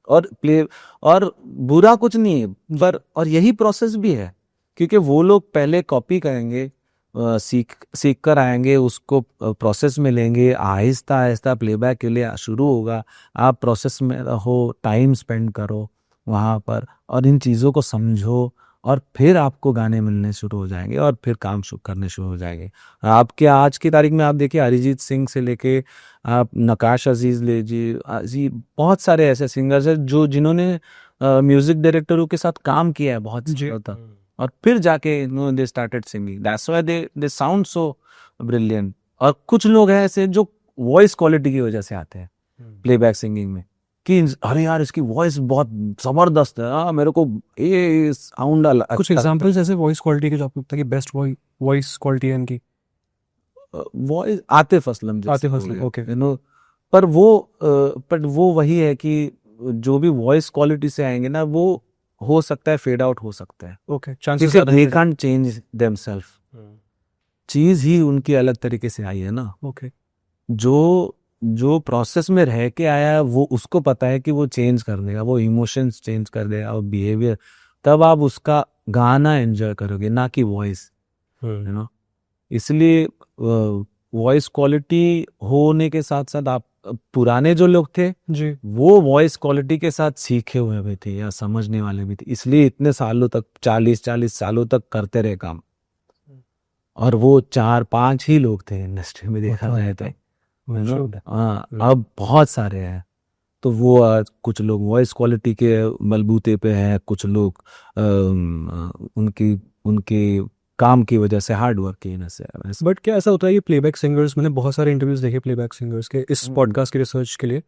और बुरा कुछ नहीं है, पर और यही प्रोसेस भी है, क्योंकि वो लोग पहले कॉपी करेंगे, सीख कर आएंगे, उसको प्रोसेस में लेंगे, आहिस्ता आहिस्ता प्लेबैक के लिए शुरू होगा। आप प्रोसेस में रहो, टाइम स्पेंड करो वहाँ पर, और इन चीज़ों को समझो, और फिर आपको गाने मिलने शुरू हो जाएंगे, और फिर काम करने शुरू हो जाएंगे। आपके आज की तारीख में आप देखिए अरिजीत सिंह से लेके आप नकाश अजीज ले जी, बहुत सारे ऐसे सिंगर्स हैं जिन्होंने म्यूजिक डायरेक्टरों के साथ काम किया है बहुत ज़्यादा, और फिर जाके they started singing, that's why they sound so brilliant. और कुछ लोग हैं ऐसे जो वॉइस क्वालिटी की वजह से आते हैं प्लेबैक सिंगिंग में, कि अरे यार इसकी वॉइस बहुत जबरदस्त है, मेरे को ये साउंड अलग। कुछ एग्जांपल्स ऐसे वॉइस क्वालिटी के जो आपको लगता है कि बेस्ट वॉइस क्वालिटी है इनकी? Voice Atif Aslam, okay. पर वो वही है कि जो भी वॉइस क्वालिटी से आएंगे ना, वो हो सकता है फेड आउट हो सकता है। Okay, chances they can't change themselves. चीज ही उनकी अलग तरीके से आई है ना। ओके, जो प्रोसेस में रह के आया है वो उसको पता है कि वो चेंज कर देगा, वो इमोशंस चेंज कर देगा, वो बिहेवियर, तब आप उसका गाना एंजॉय करोगे, ना कि वॉइस, इसलिए वॉइस क्वालिटी होने के साथ साथ आप पुराने जो लोग थे जी, वो वॉइस क्वालिटी के साथ सीखे हुए भी थे या समझने वाले भी थे, इसलिए इतने सालों तक 40 सालों तक करते रहे काम। और वो 4-5 ही लोग थे इंडस्ट्री में, देखा जाए तो। हाँ, अब बहुत सारे हैं। तो वो कुछ लोग वॉइस क्वालिटी के बलबूते पे हैं, कुछ लोग उनकी काम की वजह से, हार्ड वर्क की वजह से। बट क्या ऐसा होता है कि प्लेबैक सिंगर्स, मैंने बहुत सारे इंटरव्यूज देखे प्लेबैक सिंगर्स के इस पॉडकास्ट के रिसर्च के लिए,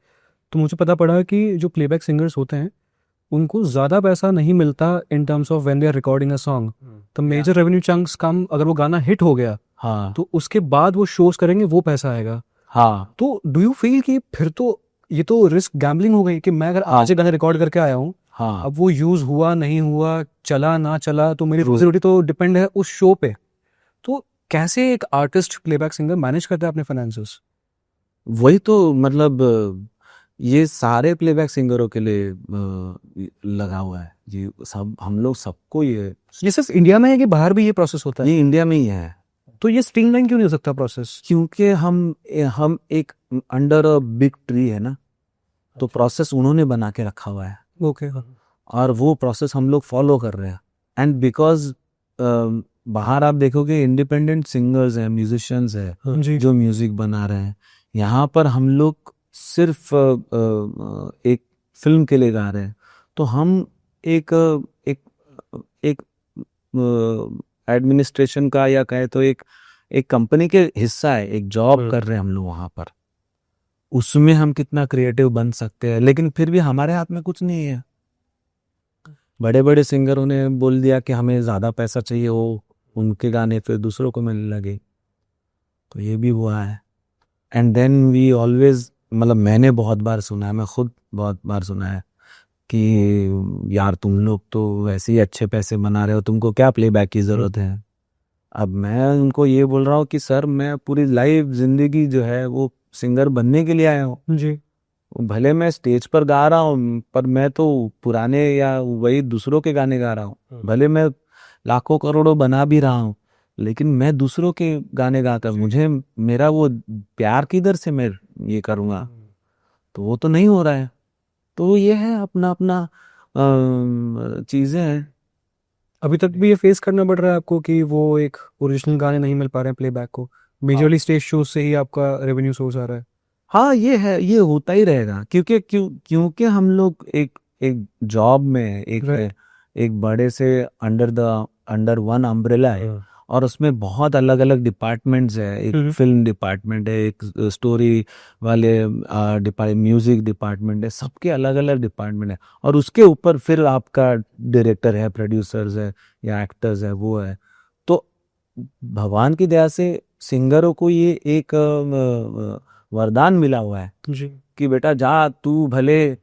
तो मुझे पता पड़ा कि जो प्लेबैक सिंगर्स होते हैं उनको ज़्यादा पैसा नहीं मिलता in terms of when they are recording a song. तो मेजर रेवेन्यू चंक्स कम, अगर वो गाना हिट हो गया हाँ, तो उसके बाद वो शोज करेंगे, वो पैसा आएगा। हाँ, तो डू यू फील कि फिर तो ये तो रिस्क गैम्बलिंग हो गई कि मैं अगर आज गाना रिकॉर्ड करके आया हूँ, हाँ, अब वो यूज हुआ नहीं हुआ, चला ना चला, तो मेरी रोजी रोटी तो डिपेंड है उस शो पे। तो कैसे एक आर्टिस्ट प्लेबैक सिंगर मैनेज करता है अपने फाइनेंसेस? वही तो मतलब ये सारे प्लेबैक सिंगरों के लिए लगा हुआ है ये सब, हम लोग सबको ये सिर्फ इंडिया में है कि बाहर भी ये प्रोसेस होता है? ये इंडिया में ही है। तो ये स्ट्रीमलाइन क्यों नहीं हो सकता प्रोसेस? क्योंकि हम एक अंडर अ बिग ट्री है ना, तो प्रोसेस उन्होंने बना के रखा हुआ है ओके। और वो प्रोसेस हम लोग फॉलो कर रहे हैं। एंड बिकॉज बाहर आप देखोगे इंडिपेंडेंट सिंगर्स हैं, म्यूजिशियंस हैं जी। जो म्यूजिक बना रहे हैं। यहाँ पर हम लोग सिर्फ एक फिल्म के लिए गा रहे हैं, तो हम एक एक एक एडमिनिस्ट्रेशन का या कहे तो एक कंपनी के हिस्सा है, एक जॉब कर रहे हैं हम लोग वहाँ पर। उसमें हम कितना क्रिएटिव बन सकते हैं, लेकिन फिर भी हमारे हाथ में कुछ नहीं है। बड़े बड़े सिंगरों ने बोल दिया कि हमें ज़्यादा पैसा चाहिए, वो उनके गाने फिर दूसरों को मिलने लगे, तो ये भी हुआ है। एंड देन वी ऑलवेज, मतलब मैंने बहुत बार सुना है, मैं खुद बहुत बार सुना है कि यार तुम लोग तो वैसे ही अच्छे पैसे बना रहे हो, तुमको क्या प्लेबैक की ज़रूरत है। अब मैं उनको ये बोल रहा हूँ कि सर मैं पूरी लाइफ ज़िंदगी जो है वो सिंगर बनने के लिए आया हूँ जी। भले मैं स्टेज पर गा रहा हूँ, पर मैं तो पुराने या वही दूसरों के गाने गा रहा हूँ। भले मैं लाखों करोड़ों बना भी रहा हूँ, लेकिन मैं दूसरों के गाने गाता, मुझे मेरा वो प्यार किधर से मैं ये करूँगा, तो वो तो नहीं हो रहा है। तो ये है अपना अपना चीज़ें हैं। अभी तक भी ये फेस करना पड़ रहा है आपको कि वो एक ओरिजिनल गाने नहीं मिल पा रहे हैं प्लेबैक को? मेजरली स्टेज शो से ही आपका रेवेन्यू सोर्स आ रहा है? हाँ ये है, ये होता ही रहेगा, क्योंकि हम लोग एक एक जॉब में Right. एक बड़े से अंडर वन अम्ब्रेला है, और उसमें बहुत अलग अलग डिपार्टमेंट्स है। एक फिल्म डिपार्टमेंट है, एक स्टोरी वाले म्यूजिक डिपार्टमेंट है, सबके अलग अलग डिपार्टमेंट है। और उसके ऊपर फिर आपका डायरेक्टर है, प्रोड्यूसर्स है या एक्टर्स है, वो है। तो भगवान की दया से सिंगरों को ये एक वरदान मिला हुआ है जी। कि बेटा जा, तू भले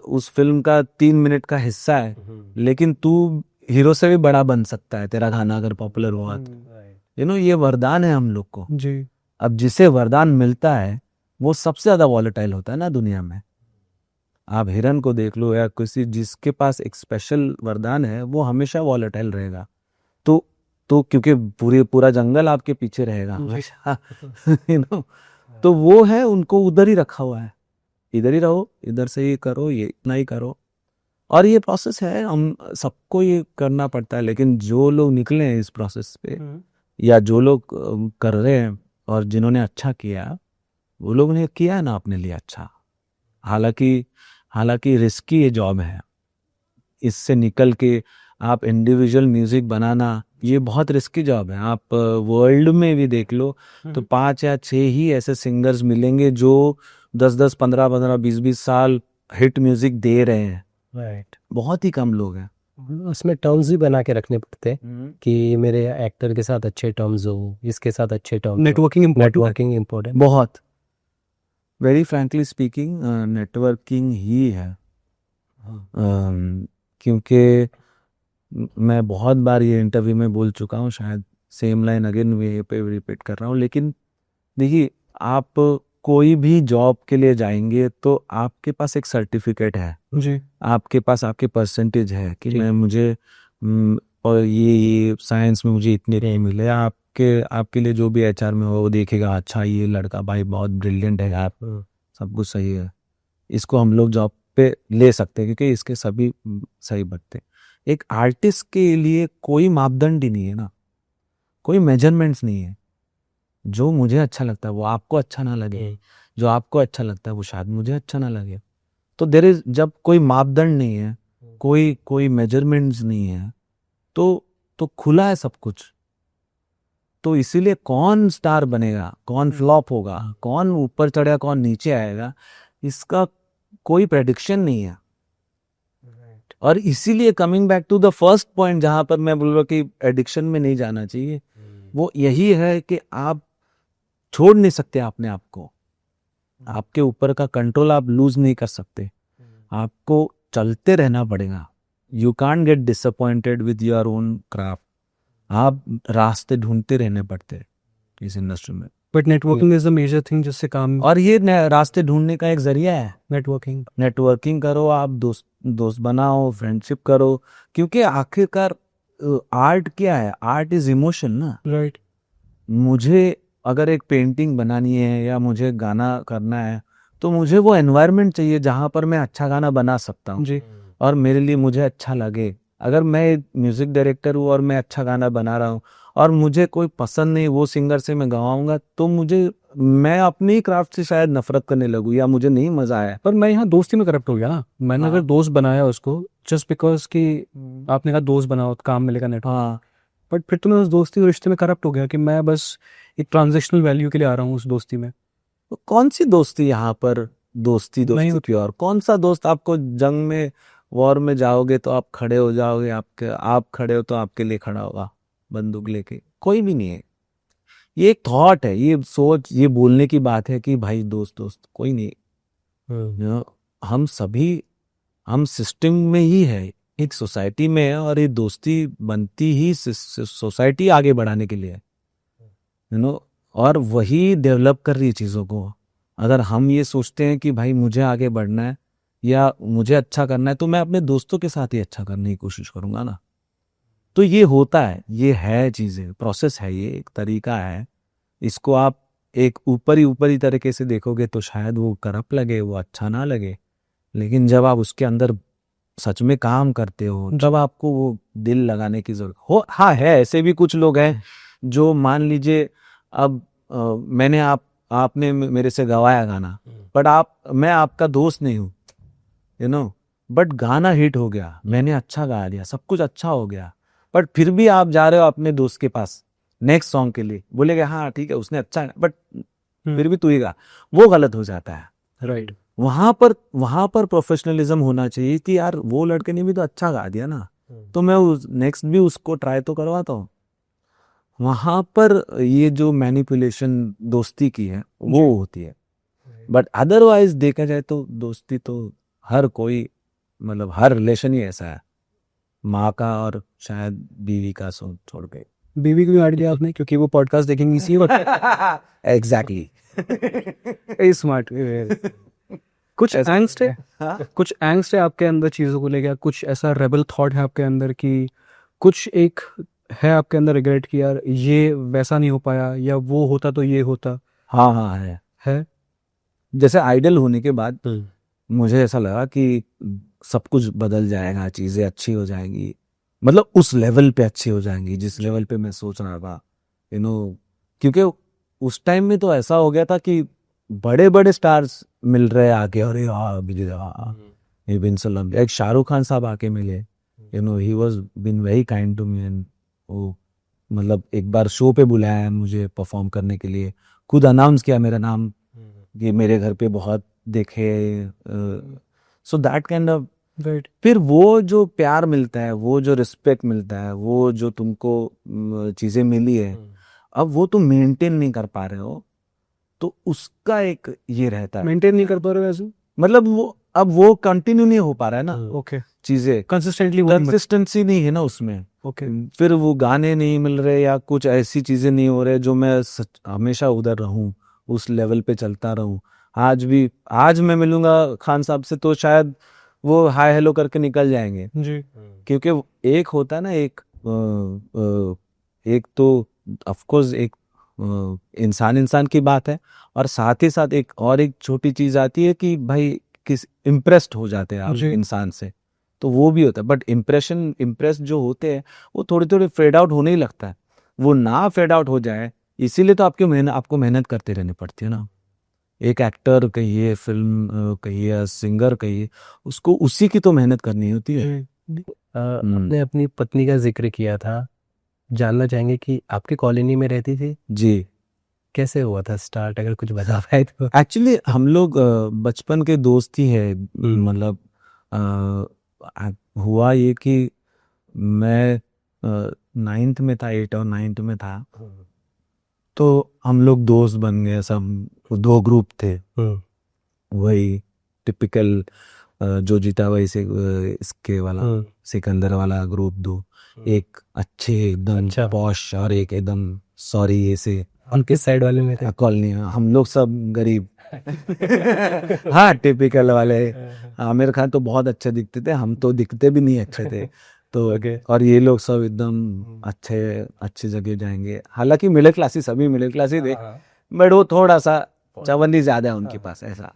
उस फिल्म का 3 मिनट का हिस्सा है, लेकिन तू हीरो से भी बड़ा बन सकता है, तेरा गाना अगर पॉपुलर हुआ तो। ये वरदान है हम लोग को। जी। अब जिसे वरदान मिलता है वो सबसे ज्यादा वॉलेटाइल होता है ना दुनिया में। आप हिरन को देख लो या किसी जिसके पास एक स्पेशल वरदान है, वो हमेशा वॉलेटाइल रहेगा। तो क्योंकि पूरा जंगल आपके पीछे रहेगा हमेशा तो वो है, उनको उधर ही रखा हुआ है, इधर ही रहो, इधर से ही करो, ये इतना ही करो। और ये प्रोसेस है, हम सबको ये करना पड़ता है। लेकिन जो लोग निकले हैं इस प्रोसेस पे, या जो लोग कर रहे हैं और जिन्होंने अच्छा किया, वो लोग ने किया है ना अपने लिए अच्छा। हालांकि रिस्की ये जॉब है। इससे निकल के आप इंडिविजुअल म्यूजिक बनाना, ये बहुत रिस्की जॉब है। आप वर्ल्ड में भी देख लो तो 5 या 6 ही ऐसे सिंगर्स मिलेंगे जो 10-10, 15-15, 20-20 साल हिट म्यूजिक दे रहे हैं। राइट। बहुत ही कम लोग हैं। उसमें टर्म्स भी बना के रखने पड़ते हैं कि मेरे एक्टर के साथ अच्छे टर्म्स हो, इसके साथ अच्छे टर्म्स। नेटवर्किंग इम्पोर्टेंट बहुत, वेरी फ्रैंकली स्पीकिंग नेटवर्किंग ही है। क्योंकि मैं बहुत बार ये इंटरव्यू में बोल चुका हूँ, शायद सेम लाइन अगेन वे पे रिपीट कर रहा हूँ। लेकिन देखिए, आप कोई भी जॉब के लिए जाएंगे तो आपके पास एक सर्टिफिकेट है जी। आपके पास आपके परसेंटेज है कि मैं मुझे और ये साइंस में मुझे इतने रैंक मिले। आपके लिए जो भी एचआर में हो वो देखेगा, अच्छा ये लड़का भाई बहुत ब्रिलियंट है यार, सब कुछ सही है, इसको हम लोग जॉब पे ले सकते हैं क्योंकि इसके सभी सही बनते। एक आर्टिस्ट के लिए कोई मापदंड ही नहीं है ना, कोई मेजरमेंट्स नहीं है। जो मुझे अच्छा लगता है वो आपको अच्छा ना लगे, जो आपको अच्छा लगता है वो शायद मुझे अच्छा ना लगे। तो देयर इज, जब कोई मापदंड नहीं है, कोई मेजरमेंट्स नहीं है, तो खुला है सब कुछ। तो इसीलिए कौन स्टार बनेगा, कौन फ्लॉप होगा, कौन ऊपर चढ़ेगा, कौन नीचे आएगा, इसका कोई प्रेडिक्शन नहीं है। और इसीलिए coming back to the first point जहां पर मैं बोल रहा हूं कि एडिक्शन में नहीं जाना चाहिए, वो यही है कि आप छोड़ नहीं सकते अपने आप को, आपके ऊपर का कंट्रोल आप लूज नहीं कर सकते, आपको चलते रहना पड़ेगा। You can't get disappointed with your own craft. आप रास्ते ढूंढते रहने पड़ते हैं इस इंडस्ट्री में, but networking is the major thing जिससे काम और ये रास्ते ढूंढने का एक जरिया है। नेटवर्किंग नेटवर्किंग करो, आप दोस्त बनाओ, फ्रेंडशिप करो, क्योंकि आखिरकार आर्ट क्या है, आर्ट इज इमोशन ना। राइट मुझे अगर एक पेंटिंग बनानी है या मुझे गाना करना है तो मुझे वो एनवायरनमेंट चाहिए जहाँ पर मैं अच्छा गाना बना सकता हूँ जी और मेरे लिए मुझे अच्छा लगे। अगर मैं म्यूजिक डायरेक्टर हूँ और मैं अच्छा गाना बना रहा हूँ और मुझे कोई पसंद नहीं वो सिंगर से मैं गवाऊंगा तो मैं अपने ही क्राफ्ट से शायद नफरत करने लगूँ या मुझे नहीं मजा आया। पर मैं यहाँ दोस्ती में करप्ट हो गया ना, मैंने हाँ। अगर दोस्त बनाया उसको जस्ट बिकॉज कि आपने कहा दोस्त बनाओ तो काम मिलेगा नेट, हाँ, बट फिर तो मैं उस दोस्ती और रिश्ते में करप्ट हो गया कि मैं बस एक ट्रांजेक्शनल वैल्यू के लिए आ रहा हूँ उस दोस्ती में। तो कौन सी दोस्ती यहाँ पर, दोस्ती नहीं होती। प्योर कौन सा दोस्त? आपको जंग में, वॉर में जाओगे तो आप खड़े हो जाओगे, आप खड़े हो तो आपके लिए खड़ा होगा बंदूक लेके, कोई भी नहीं है। ये एक थॉट है, ये सोच, ये बोलने की बात है कि भाई दोस्त कोई नहीं। You know, हम सिस्टम में ही है, एक सोसाइटी में है, और ये दोस्ती बनती ही सोसाइटी आगे बढ़ाने के लिए है, और वही डेवलप कर रही है चीज़ों को। अगर हम ये सोचते हैं कि भाई मुझे आगे बढ़ना है या मुझे अच्छा करना है तो मैं अपने दोस्तों के साथ ही अच्छा करने की कोशिश करूंगा ना। तो ये होता है, ये है, चीज़ें, प्रोसेस है, ये एक तरीका है। इसको आप एक ऊपरी तरीके से देखोगे तो शायद वो करप्ट लगे, वो अच्छा ना लगे, लेकिन जब आप उसके अंदर सच में काम करते हो, जब आपको वो दिल लगाने की जरूरत हो। हाँ, है ऐसे भी कुछ लोग हैं जो मान लीजिए अब मैंने आपने मेरे से गवाया गाना, बट मैं आपका दोस्त नहीं हूँ, बट गाना हिट हो गया, मैंने अच्छा गा दिया, सब कुछ अच्छा हो गया, बट फिर भी आप जा रहे हो अपने दोस्त के पास नेक्स्ट सॉन्ग के लिए, बोलेगे हाँ ठीक है उसने अच्छा, बट फिर भी तू ही गा, वो गलत हो जाता है। राइट वहां पर प्रोफेशनलिज्म होना चाहिए कि यार वो लड़के ने भी तो अच्छा गा दिया ना, तो मैं नेक्स्ट भी उसको ट्राई तो करवाता हूँ। वहां पर ये जो मैनिपुलेशन दोस्ती की है वो होती है, बट अदरवाइज देखा जाए तो दोस्ती तो हर कोई, मतलब हर रिलेशन ही ऐसा है, माँ का और शायद बीवी का छोड़ के। बीवी को क्यों ऐड दिया आपने? क्योंकि वो पॉडकास्ट देखेंगी इसी वक्त। एग्जैक्टली। स्मार्ट। कुछ एंग्स्ट है, कुछ एंग्स्ट है आपके अंदर चीजों को लेकर, कुछ ऐसा रेबल थॉट है आपके अंदर कि कुछ एक है आपके अंदर रिग्रेट कि यार ये वैसा नहीं हो पाया या वो होता तो ये होता? हाँ, है। जैसे आइडल होने के बाद मुझे ऐसा लगा कि सब कुछ बदल जाएगा, चीजें अच्छी हो जाएंगी, मतलब उस लेवल पे अच्छी हो जाएंगी जिस लेवल पे मैं सोच रहा था, क्योंकि उस टाइम में तो ऐसा हो गया था कि बड़े बड़े स्टार्स मिल रहे आके, अरे ये बिन सलम, एक शाहरुख खान साहब आके मिले, he was been very kind to me, and वो मतलब एक बार शो पे बुलाया मुझे परफॉर्म करने के लिए, खुद अनाउंस किया मेरा नाम कि मेरे घर पे बहुत देखे, so that kind of. Right फिर वो जो प्यार मिलता है, वो जो रिस्पेक्ट मिलता है, वो जो तुमको चीजें मिली है, अब वो तुम मेंटेन नहीं कर पा रहे हो, तो उसका एक ये रहता है, मेंटेन नहीं कर पा रहे हो ऐसे, मतलब वो कंटिन्यू नहीं हो पा रहा है ना, ओके चीजें कंसिस्टेंटली कंसिस्टेंसी नहीं है ना उसमें, ओके फिर वो गाने नहीं मिल रहे या कुछ ऐसी चीजें नहीं हो रहे जो मैं हमेशा उधर रहूं, उस लेवल पे चलता रहूं। आज मैं मिलूंगा खान साहब से तो शायद वो हाय हेलो करके निकल जाएंगे, जी क्योंकि एक होता है ना, एक तो ऑफ कोर्स एक इंसान की बात है, और साथ ही साथ एक छोटी चीज आती है कि भाई किस इम्प्रेस्ड हो जाते हैं आप जी। इंसान से, तो वो भी होता है, बट इम्प्रेस जो होते हैं वो थोड़ी थोड़ी फेड आउट होने ही लगता है, वो ना फेड आउट हो जाए, इसीलिए तो आपको मेहनत करते रहनी पड़ती है ना। एक एक्टर कहिए, फिल्म कहिए, सिंगर कहिए, उसको उसी की तो मेहनत करनी होती है। आपने अपनी पत्नी का जिक्र किया था, जानना चाहेंगे कि आपकी कॉलोनी में रहती थी, जी, कैसे हुआ था स्टार्ट, अगर कुछ बता पाए तो। एक्चुअली हम लोग बचपन के दोस्त ही है, मतलब हुआ ये कि मैं 9th में था, 8 और 9th में था, तो हम लोग दोस्त बन गए सब, 2 ग्रुप थे, वही टिपिकल जो जीता वही से इसके वाला सिकंदर वाला ग्रुप 2, एक अच्छे एकदम अच्छा। पॉश और एक एकदम सॉरी ऐसे उनके साइड वाले में थे। कॉलोनी में। हम लोग सब गरीब हाँ टिपिकल वाले। आमिर खान तो बहुत अच्छे दिखते थे, हम तो दिखते भी नहीं अच्छे थे तो और ये लोग सब एकदम अच्छी जगह जाएंगे। हालांकि मिडिल क्लास ही, सभी मिडिल क्लास ही थे, बट वो थोड़ा सा चवन्नी ज्यादा है उनके पास ऐसा।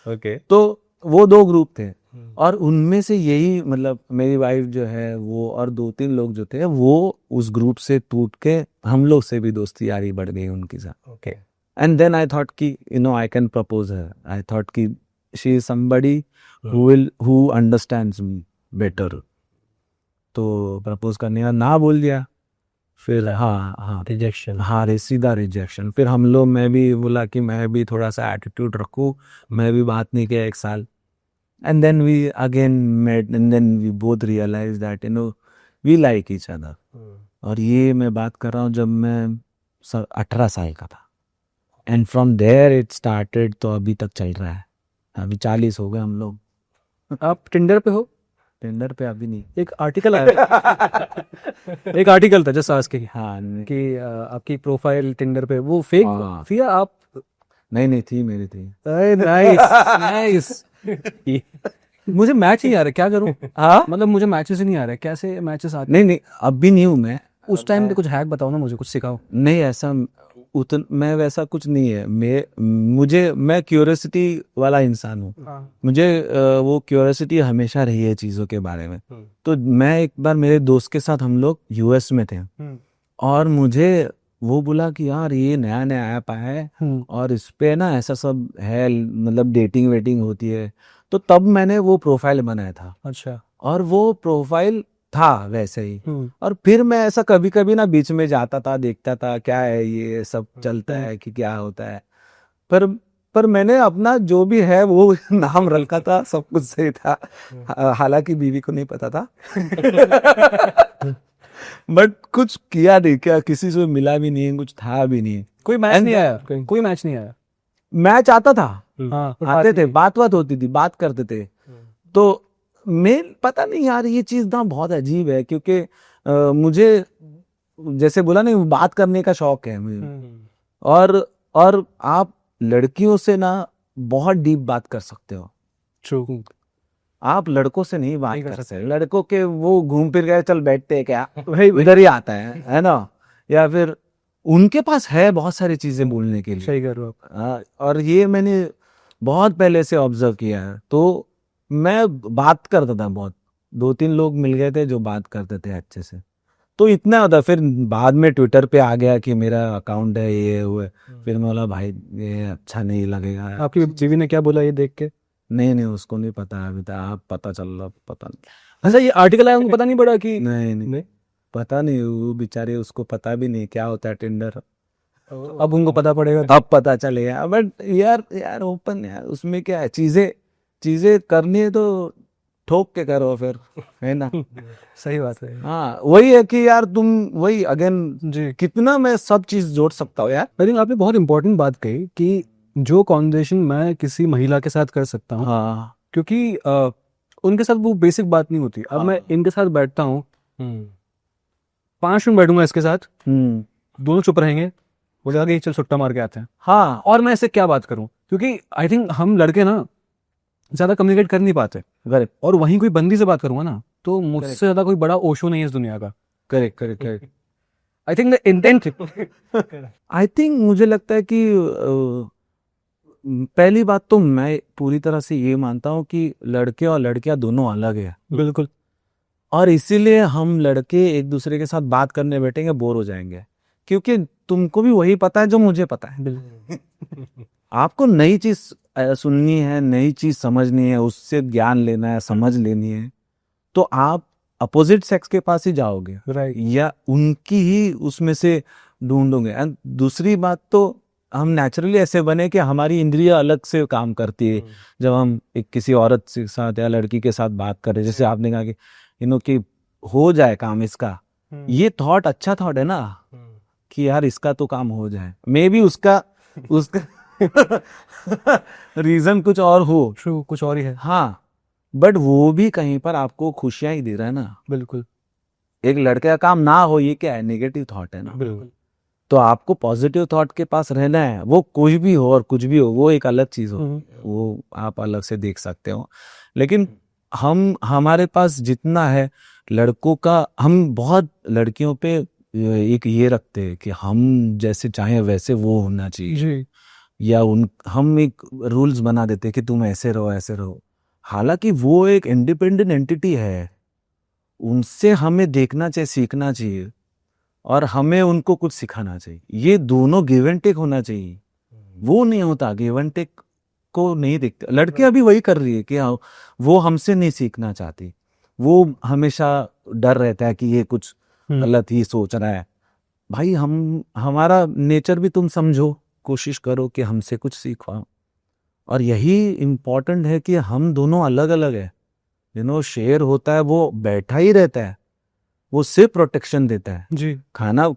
ओके। तो वो 2 ग्रुप थे और उनमें से यही मतलब मेरी वाइफ जो है वो और 2-3 लोग जो थे वो उस ग्रुप से टूट के हम लोग से भी दोस्ती यारी बढ़ गई उनके साथ। Okay. And then I thought कि I can propose her. I thought कि she is somebody who understands me better. तो प्रपोज करने का ना बोल दिया फिर। हाँ रिजेक्शन। हाँ सीधा रिजेक्शन। फिर हम लोग, मैं भी बोला कि मैं भी थोड़ा सा एटीट्यूड रखूँ, मैं भी बात नहीं किया 1 साल। And then we again met and then we both realise that we like each other. और ये मैं बात कर रहा हूँ जब मैं 18 साल का था। And from there it started, तो अभी तक चल रहा है। अभी 40 हो गए हम लोग। आप टिंडर पे हो? टिंडर पे अभी नहीं। एक आर्टिकल आया एक आर्टिकल था जस्ट आज के हाँ कि आपकी प्रोफाइल टिंडर पे वो फेक हाँ। थी या आप? नहीं थी, मेरी थी। Nice nice. मुझे मैच ही आ रहा है, क्या करूं? हाँ मतलब मुझे मैचेस ही नहीं आ रहे, कैसे मैचेस आते? नहीं अब भी नहीं हूँ मैं। उस टाइम पे कुछ हैक बताओ ना, मुझे कुछ सिखाओ। नहीं ऐसा मैं वैसा कुछ नहीं है। मैं क्यूरियोसिटी वाला इंसान हूँ। मुझे वो क्यूरियोसिटी हमेशा रही है चीज़ों के बारे में। तो मैं एक बार मेरे दोस्त के साथ हम लोग यूएस में थे और मुझे वो बोला कि यार ये नया नया ऐप आया है और इस पे ना ऐसा सब है, मतलब डेटिंग वेटिंग होती है। तो तब मैंने वो प्रोफाइल बनाया था। अच्छा। और वो प्रोफाइल था वैसे ही। और फिर मैं ऐसा कभी कभी ना बीच में जाता था, देखता था क्या है ये सब चलता है कि क्या होता है। पर मैंने अपना जो भी है वो नाम रखा था, सब कुछ सही था। हालांकि बीवी को नहीं पता था बट कुछ किया नहीं, क्या किसी से मिला भी नहीं, कुछ था भी नहीं। कोई मैच नहीं आया? कोई मैच नहीं आया? मैच आता था, हाँ आते थे, बात होती थी, बात करते थे। तो मैं पता नहीं यार ये चीज ना बहुत अजीब है, क्योंकि मुझे जैसे बोला नहीं, बात करने का शौक है मुझे। और आप लड़कियों से ना बहुत डीप बात कर सकते हो। ट्रू। आप लड़कों से नहीं बात कर सकते। लड़कों के वो घूम फिर गए, चल बैठते हैं क्या, वही उधर ही आता है ना। या फिर उनके पास है बहुत सारी चीजें बोलने के लिए। सही कर रहे हो आप। और ये मैंने बहुत पहले से ऑब्जर्व किया है। तो मैं बात करता था बहुत, 2-3 लोग मिल गए थे जो बात करते थे अच्छे से। तो इतना होता। फिर बाद में ट्विटर पे आ गया कि मेरा अकाउंट है, ये हुए। फिर मैं बोला भाई ये अच्छा नहीं लगेगा। आपकी बीवी ने क्या बोला ये देख के? नहीं उसको नहीं पता अभी तक। आप पता चल रहा, पता नहीं। अच्छा, ये आर्टिकल आया, उनको पता नहीं पड़ा कि? नहीं पता नहीं, वो बेचारे उसको पता भी नहीं क्या होता है टिंडर। अब उनको पता पड़ेगा, अब पता चलेगा। बट यार ओपन यार, उसमें क्या है, चीजें करनी है तो ठोक के करो फिर, है ना। सही बात है। हाँ वही है कि यार तुम वही अगेन जी, कितना मैं सब चीज जोड़ सकता हूँ यार। आई थिंक आपने बहुत इंपॉर्टेंट बात कही कि जो कॉन्वर्सेशन मैं किसी महिला के साथ कर सकता हूँ, हाँ क्योंकि उनके साथ वो बेसिक बात नहीं होती। अब मैं इनके साथ बैठता हूँ, 5 मिनट बैठूंगा इसके साथ, दोनों चुप रहेंगे, बोलेगा कि चल सुट्टा मार के आते हैं। हाँ और मैं इससे क्या बात करूं, क्योंकि आई थिंक हम लड़के ना ज्यादा कम्युनिकेट कर नहीं पाते। करेक्ट और वहीं कोई बंदी से बात करूंगा ना, तो मुझसे ज्यादा कोई बड़ा ओशो नहीं है इस दुनिया का। Correct I think the intent I think मुझे लगता है कि पहली बात तो मैं पूरी तरह से ये मानता हूँ कि लड़के और लड़कियां दोनों अलग है। बिल्कुल। और इसीलिए हम लड़के एक दूसरे के साथ बात करने बैठेंगे बोर हो जाएंगे, क्योंकि तुमको भी वही पता है जो मुझे पता है। आपको नई चीज सुननी है, नई चीज समझनी है, उससे ज्ञान लेना है, समझ लेनी है, तो आप अपोजिट सेक्स के पास ही जाओगे, राइट। या उनकी ही उसमें से ढूंढोगे। एंड दूसरी बात तो हम नेचुरली ऐसे बने कि हमारी इंद्रियां अलग से काम करती है जब हम एक किसी औरत के साथ या लड़की के साथ बात करें। जैसे आपने कहा कि कि हो जाए काम इसका, ये थॉट अच्छा थॉट है ना, कि यार इसका तो काम हो जाए। मे बी उसका रीजन कुछ और हो, ट्रू, कुछ और ही है। हाँ, बट वो भी कहीं पर आपको खुशियां ही दे रहा है ना। बिल्कुल एक लड़के का काम ना हो, ये क्या है, नेगेटिव थॉट है ना। बिल्कुल। तो आपको पॉजिटिव थॉट के पास रहना है, वो कुछ भी हो और कुछ भी हो, वो एक अलग चीज हो, वो आप अलग से देख सकते हो। लेकिन हमारे पास जितना है लड़कों का, हम बहुत लड़कियों पे एक ये रखते हैं कि हम जैसे चाहें वैसे वो होना चाहिए, जी या हम एक रूल्स बना देते हैं कि तुम ऐसे रहो ऐसे रहो। हालांकि वो एक इंडिपेंडेंट एंटिटी है, उनसे हमें देखना चाहिए, सीखना चाहिए, और हमें उनको कुछ सिखाना चाहिए। ये दोनों गिव एंड टेक होना चाहिए। वो नहीं होता, गिव एंड टेक को नहीं देखते। लड़के अभी वही कर रही है कि हाँ, वो हमसे नहीं सीखना चाहती, वो हमेशा डर रहता है कि ये कुछ गलत ही सोच रहा है। भाई हमारा नेचर भी तुम समझो, कोशिश करो कि हमसे कुछ सीखो। और यही इम्पोर्टेंट है कि हम दोनों अलग अलग है। शेर होता है, वो बैठा ही रहता है, वो सिर्फ प्रोटेक्शन देता है। जी खाना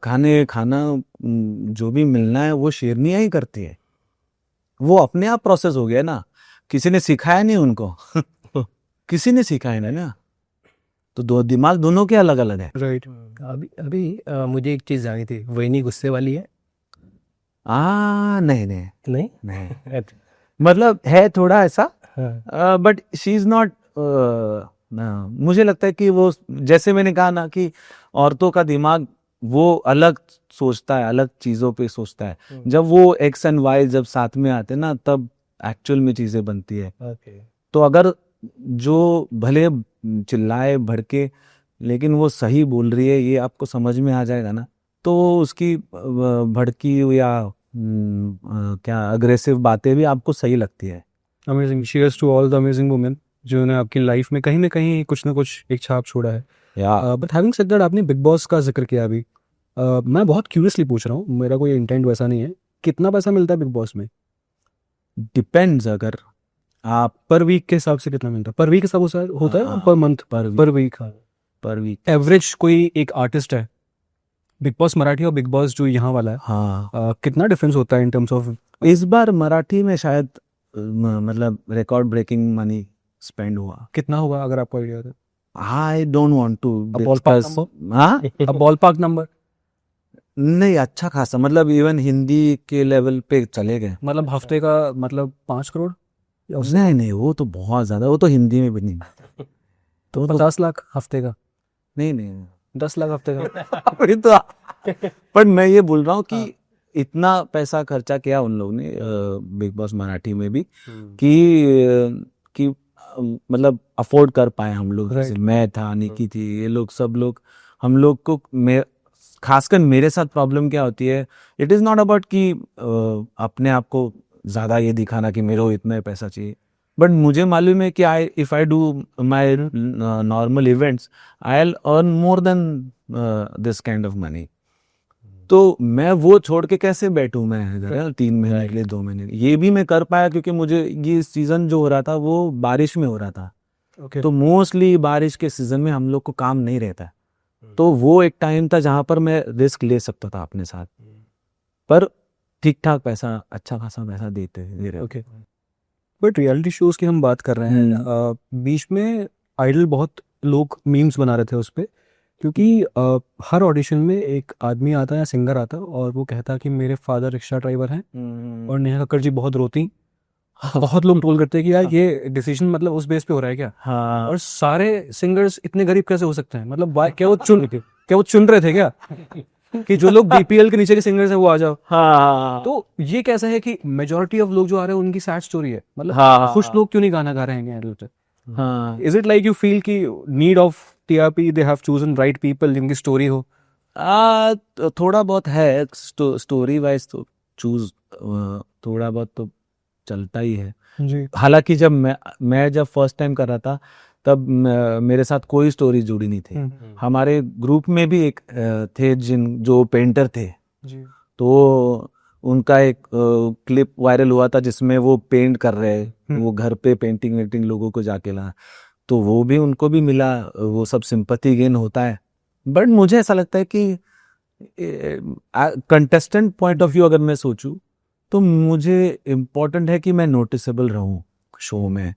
जो भी मिलना है वो शेरनियां ही करती है। वो अपने आप प्रोसेस हो गया ना, किसी ने सिखाया नहीं उनको किसी ने सिखाया नहीं ना। तो दिमाग दोनों के अलग अलग है। राइट। अभी अभी मुझे एक चीज़ जानी थी, वही नहीं गुस्से वाली है? नहीं नहीं नहीं नहीं, मतलब है थोड़ा ऐसा, हाँ बट शी इज नॉट। मुझे लगता है कि वो, जैसे मैंने कहा ना कि औरतों का दिमाग वो अलग सोचता है, अलग चीजों पे सोचता है। जब वो एक्स एंड वाई जब साथ में आते हैं ना, तब एक्चुअल में चीजें बनती है। ओके। तो अगर जो भले चिल्लाए भड़के, लेकिन वो सही बोल रही है, ये आपको समझ में आ जाएगा ना, तो उसकी भड़की या क्या अग्रेसिव बातें भी आपको सही लगती है। Amazing, cheers to all the amazing women जिन्होंने आपकी लाइफ में कहीं ना कहीं कुछ ना कुछ एक छाप छोड़ा है। या बट हैविंग सेड दैट, आपने बिग बॉस का जिक्र किया अभी। मैं बहुत क्यूरियसली पूछ रहा हूँ, मेरा कोई इंटेंट वैसा नहीं है। कितना पैसा मिलता है बिग बॉस में? डिपेंड्स, अगर आप पर वीक के हिसाब से कितना मिलता है? पर वीक हिसाब से होता है, हाँ, पर मंथ? पर वीक। पर वीक एवरेज कोई एक आर्टिस्ट है, बिग बॉस मराठी और बिग बॉस जो यहाँ वाला है, हाँ। कितना डिफरेंस होता है इन टर्म्स ऑफ? इस बार मराठी में शायद मतलब रिकॉर्ड ब्रेकिंग मनी स्पेंड हुआ। कितना होगा अगर आपको आइडिया है? I don't want to ballpark discuss. हाँ, अब बॉल पार्क नंबर, नहीं, अच्छा खासा, मतलब इवन हिंदी के लेवल पे चले गए। मतलब हफ्ते का, मतलब 5 करोड़ या उससे? नहीं नहीं, वो तो बहुत ज्यादा, वो तो हिंदी में भी नहीं। तो 50 लाख हफ्ते का? नहीं नहीं 10 लाख हफ्ते का? वही तो पर मैं ये बोल रहा हूँ कि इतना पैसा खर्चा किया उन लोगों ने बिग बॉस मराठी में भी, कि मतलब अफोर्ड कर पाए हम लोग। Right. जैसे मैं था, निकी थी, ये लोग, सब लोग, हम लोग को, खासकर मेरे साथ प्रॉब्लम क्या होती है, इट इज नॉट अबाउट कि अपने आप को ज्यादा ये दिखाना कि मेरे को इतना पैसा चाहिए, बट मुझे मालूम है कि if I do my normal events, I will earn more than this kind of money. तो मैं वो छोड़ के कैसे बैठूं मैं इधर 3 महीने के लिए, 2 महीने के लिए? ये भी मैं कर पाया क्योंकि मुझे ये सीजन जो हो रहा था वो बारिश में हो रहा था। Okay. तो मोस्टली बारिश के सीजन में हम लोग को काम नहीं रहता है। तो वो एक टाइम था जहां पर मैं रिस्क ले सकता था अपने साथ, पर ठीक ठाक पैसा, अच्छा खासा पैसा दे रहे। ओके, बट रियलिटी शोज की हम बात कर रहे हैं, बीच में आइडल बहुत लोग मीम्स बना रहे थे उस पर, क्योंकि हर ऑडिशन में एक आदमी आता है या सिंगर आता है और वो कहता है कि मेरे फादर रिक्शा ड्राइवर हैं और नेहा कक्कड़ जी बहुत रोती। बहुत लोग ट्रोल करते हैं कि यार ये डिसीजन मतलब उस बेस पे हो रहा है क्या? हाँ, और सारे सिंगर्स इतने गरीब कैसे हो सकते हैं? मतलब क्या वो चुन रहे थे क्या कि जो लोग बीपीएल के नीचे के सिंगर्स हैं वो आ जाओ? हाँ, तो ये कैसा है कि मेजोरिटी ऑफ लोग जो आ रहे हैं उनकी सैड स्टोरी है, मतलब हाँ, खुश लोग क्यों नहीं गाना गा रहे हैं? हाँ, is it like you feel कि need of TRP, they have chosen right people जिनकी स्टोरी हो? तो थोड़ा बहुत है, स्टोरी वाइज तो चूज थोड़ा बहुत तो चलता ही है। जी। हालांकि जब मैं जब फर्स्ट टाइम कर रहा था, तब मेरे साथ कोई स्टोरी जुड़ी नहीं थी। हमारे ग्रुप में भी एक थे जो पेंटर थे, जी। तो उनका एक क्लिप वायरल हुआ था जिसमें वो पेंट कर रहे, वो घर पे पेंटिंग वेंटिंग लोगों को जाके ला, तो वो भी उनको भी मिला, वो सब सिंपैथी गेन होता है। बट मुझे ऐसा लगता है कि कंटेस्टेंट पॉइंट ऑफ व्यू अगर मैं सोचूं, तो मुझे इम्पोर्टेंट है कि मैं नोटिसेबल रहूं शो में।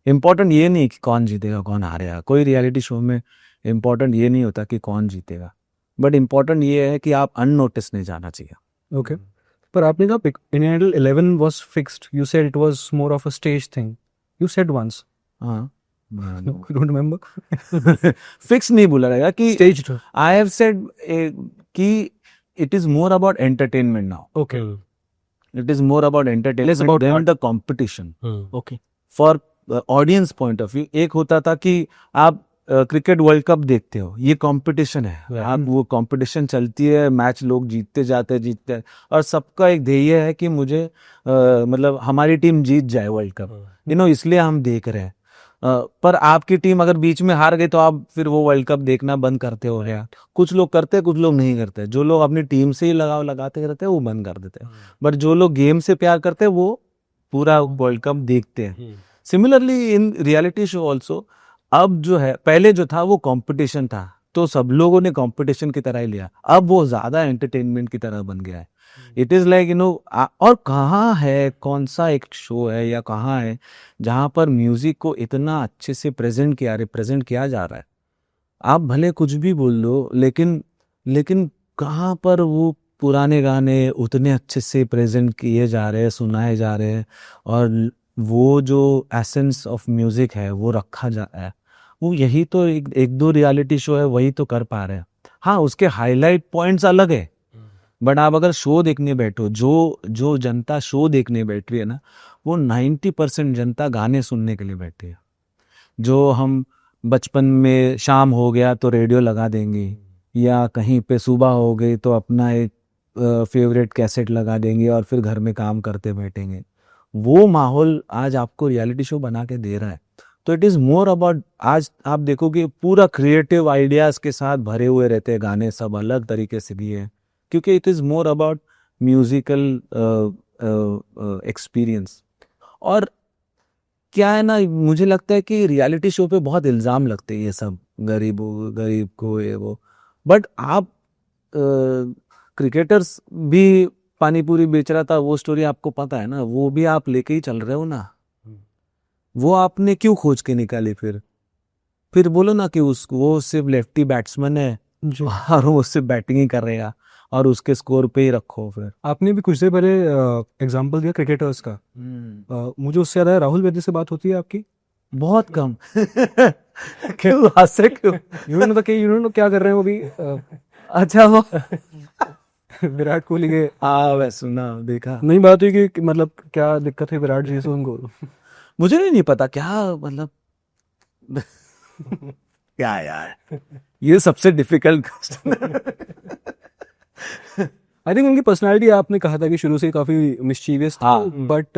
इम्पोर्टेंट ये नहीं कि कौन जीतेगा कौन हारेगा, कोई रियलिटी शो में इम्पोर्टेंट ये नहीं होता कि कौन जीतेगा, बट इम्पोर्टेंट ये है कि आप अननोटिस नहीं जाना चाहिए। ओके, पर आपने कहा Indian idol 11 was fixed, you said it was more of a stage thing, you said once, हाँ you don't remember? फिक्स नहीं बोला रहेगा कि Staged. आई हैव सेड कि it is more about entertainment now, Okay. It is more about entertainment about then art. The competition. Okay. For audience point of view एक होता था कि आप क्रिकेट वर्ल्ड कप देखते हो, ये कंपटीशन है, आप वो कंपटीशन चलती है, मैच लोग जीतते जाते हैं और सबका एक ध्येय है कि मुझे मतलब हमारी टीम जीत जाए वर्ल्ड कप, इसलिए हम देख रहे हैं। पर आपकी टीम अगर बीच में हार गई तो आप फिर वो वर्ल्ड कप देखना बंद करते हो गया। कुछ लोग करते हैं, कुछ लोग नहीं करते। जो लोग अपनी टीम से ही लगाव लगाते रहते हैं वो बंद कर देते हैं, बट जो लोग गेम से प्यार करते हैं वो पूरा वर्ल्ड कप देखते हैं। Similarly in reality show also, अब जो है, पहले जो था वो कंपटीशन था तो सब लोगों ने कंपटीशन की तरह ही लिया, अब वो ज्यादा एंटरटेनमेंट की तरह बन गया है। इट इज लाइक और कहाँ है, कौन सा एक शो है या कहाँ है जहाँ पर म्यूजिक को इतना अच्छे से रिप्रेजेंट किया जा रहा है। आप भले कुछ भी बोल दो, लेकिन कहाँ पर वो पुराने गाने उतने अच्छे से प्रेजेंट किए जा रहे हैं, सुनाए जा रहे हैं, और वो जो एसेंस ऑफ म्यूजिक है वो रखा जा रहा है। वो यही तो एक दो रियलिटी शो है वही तो कर पा रहे हैं। हाँ, उसके हाईलाइट पॉइंट्स अलग है, बट आप अगर शो देखने बैठो, जो जनता शो देखने बैठ रही है ना, वो 90% जनता गाने सुनने के लिए बैठी है। जो हम बचपन में शाम हो गया तो रेडियो लगा देंगे, या कहीं पे सुबह हो गई तो अपना एक फेवरेट कैसेट लगा देंगे और फिर घर में काम करते बैठेंगे, वो माहौल आज आपको रियलिटी शो बना के दे रहा है। तो इट इज़ मोर अबाउट, आज आप देखोगे पूरा क्रिएटिव आइडियाज के साथ भरे हुए रहते हैं गाने, सब अलग तरीके से भी है, क्योंकि it is more about musical experience. और क्या है ना, मुझे लगता है कि रियलिटी शो पे बहुत इल्ज़ाम लगते हैं, ये सब गरीब को ये वो, बट आप क्रिकेटर्स भी पानी पूरी बेच रहा था, वो स्टोरी आपको पता है ना, वो भी आप लेके ही चल रहे हो ना। वो आपने क्यों खोज के निकाली? फिर बोलो ना कि वो सिर्फ लेफ्टी बैट्समैन है और वो सिर्फ बैटिंग ही कर रहेगा और उसके स्कोर पे ही रखो। फिर आपने भी कुछ देर पहले एग्जांपल दिया क्रिकेटर्स का, मुझे उससे याद आया, राहुल वैद्य से बात होती है आपकी? बहुत कम। क्यों हंस रहे, क्यों? यू क्या कर रहे हैं वो भी? अच्छा, वो विराट कोहली के मैं सुना, देखा नहीं, बात हुई कि मतलब क्या दिक्कत है विराट जी से उनको? मुझे नहीं पता क्या, मतलब क्या यार, ये सबसे डिफिकल्ट क्वेश्चन। आई थिंक उनकी पर्सनालिटी, आपने कहा था कि शुरू से ही काफी मिस्चीवियस था, बट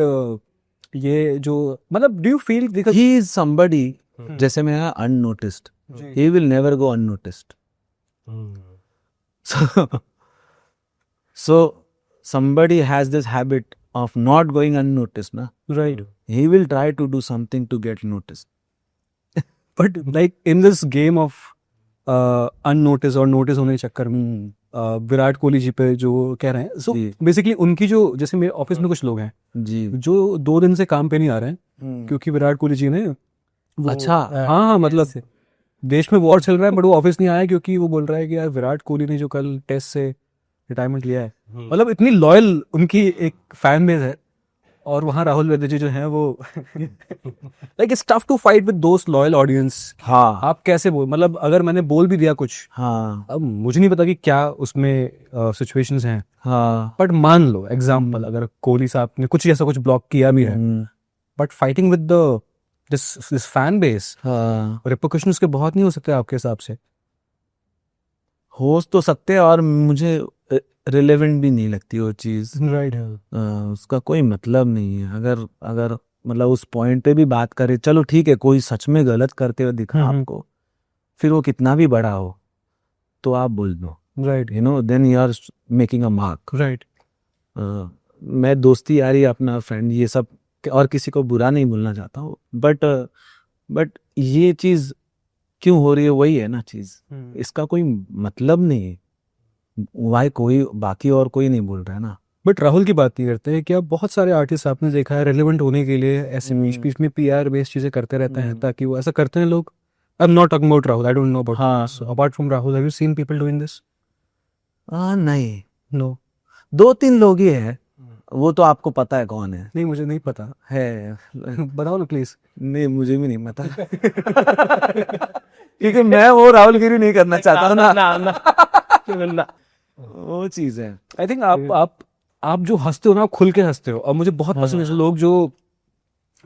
ये जो मतलब do you feel he is somebody, जैसे मैं unnoticed, he will never go unnoticed. So somebody has this habit of not going unnoticed, na? Right. He will try to do something to get noticed. But like in this game of unnoticed और notice होने के चक्कर में विराट कोहली जी पे जो कह रहे हैं, so basically उनकी जो, जैसे मेरे ऑफिस में कुछ लोग हैं जी जो 2 दिन से काम पे नहीं आ रहे हैं क्योंकि विराट कोहली जी ने अच्छा, हाँ मतलब देश में वॉर चल रहा है बट वो ऑफिस नहीं आया क्योंकि वो बोल रहा है कि यार विराट कोहली ने जो कल टेस्ट से रिटायरमेंट लिया है, मतलब इतनी लॉयल उनकी एक फैन बेस है, और वहाँ राहुल वैद्य जी जो हैं वो like it's tough to fight with those loyal audience. हाँ, आप कैसे बोल, मतलब अगर मैंने बोल भी दिया कुछ, हाँ, अब मुझे नहीं पता कि क्या उसमें सिचुएशंस हैं, हाँ, बट मान लो एग्जांपल अगर कोहली साहब ने कुछ ऐसा कुछ ब्लॉक किया भी है, but fighting with the this fan base, repercussions के बहुत नहीं हो सकते आपके हिसाब से? हो तो सकते हैं, और मुझे रिलेवेंट भी नहीं लगती वो चीज़। राइट, उसका कोई मतलब नहीं है। अगर मतलब उस पॉइंट पे भी बात करें, चलो ठीक है, कोई सच में गलत करते हुए दिखा आपको, फिर वो कितना भी बड़ा हो तो आप बोल दो, right, then you are making a mark. Right. मैं दोस्ती यारी, अपना फ्रेंड, ये सब, और किसी को बुरा नहीं बोलना चाहता हूँ, बट ये चीज़ क्यों हो रही है, वही है ना चीज़। इसका कोई मतलब नहीं है, वाई कोई बाकी और कोई नहीं बोल रहा है ना, बट राहुल की बात नहीं करते हैं। क्या बहुत सारे आर्टिस्ट आपने देखा है रेलेवेंट होने के लिए ऐसे बीच बीच में PR बेस्ड चीजें करते रहते हैं ताकि वो ऐसा करते हैं लोग। I am not talking about Rahul, I don't know about, हाँ। Apart from Rahul have you seen people doing this? नहीं, नो, 2-3 लोग ही है, वो तो आपको पता है कौन है। नहीं मुझे नहीं पता, है बताओ ना प्लीज। नहीं, मुझे भी नहीं पता क्योंकि मैं वो राहुलगिरी नहीं करना चाहता हूँ ना। वो चीज है। आई थिंक आप जो हंसते हो ना, आप खुल के हंसते हो, और मुझे बहुत पसंद है ऐसे लोग जो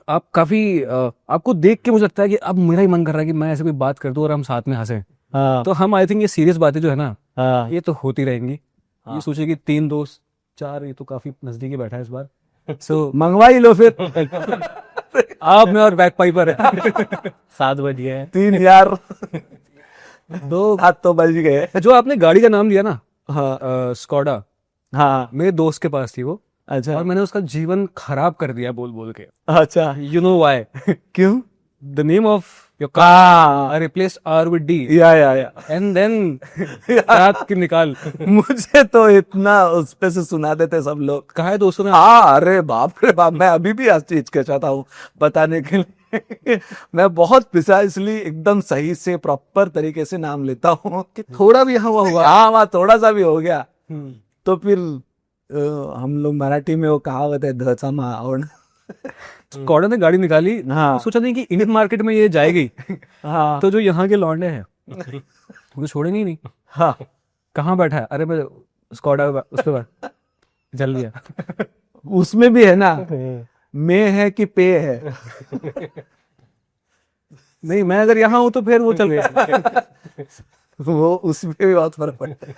आप काफी आपको देख के मुझे लगता है कि अब मेरा ही मन कर रहा है कि मैं ऐसे कोई बात कर दूं और हम साथ में हंसें। हाँ तो हम आई थिंक ये सीरियस बातें जो है ना, हाँ ये तो होती रहेंगी। हाँ। ये सोचिए कि 3 दोस्त 4, ये तो काफी नजदीकी बैठा है इस बार। सो मंगवा ही लो फिर आप में और बैक पाइपर है 7 बज गए हैं। 3 यार, 2 हाथ तो बज गए। जो आपने गाड़ी का नाम दिया ना, हाँ स्कॉडा, हाँ, मेरे दोस्त के पास थी वो, अच्छा और मैंने उसका जीवन खराब कर दिया बोल बोल के। अच्छा, यू नो व्हाई? क्यों? The name of your car हाँ आई रिप्लेस्ड R with D या एंड देन रात की निकाल। मुझे तो इतना उस पे से सुना देते सब लोग। कहा है दोस्तों ने, हाँ, अरे बाप रे बाप, मैं अभी भी हिचकिचाता हूँ बताने के लिए मैं बहुत प्रिसाइसली एकदम सही से प्रॉपर तरीके से नाम लेता हूँ कि थोड़ा भी यहाँ हुआ। हाँ वहाँ थोड़ा सा भी हो गया तो फिर हम लोग मराठी में वो कहावत है धचा मावण। स्कॉडा ने गाड़ी निकाली, हाँ सोचा नहीं कि इंडियन मार्केट में ये जाएगी। हाँ तो जो यहाँ के लौंडे हैं वो छोड़ेंगे ही नहीं। हाँ, कहाँ बैठा है? अरे मैं स्कॉडा उस पे बैठ, जल गया। उसमें भी है ना, मैं है कि पे है। नहीं, मैं अगर यहाँ हूँ तो फिर वो चल गया। वो उसमें भी बहुत फर्क पड़ता है।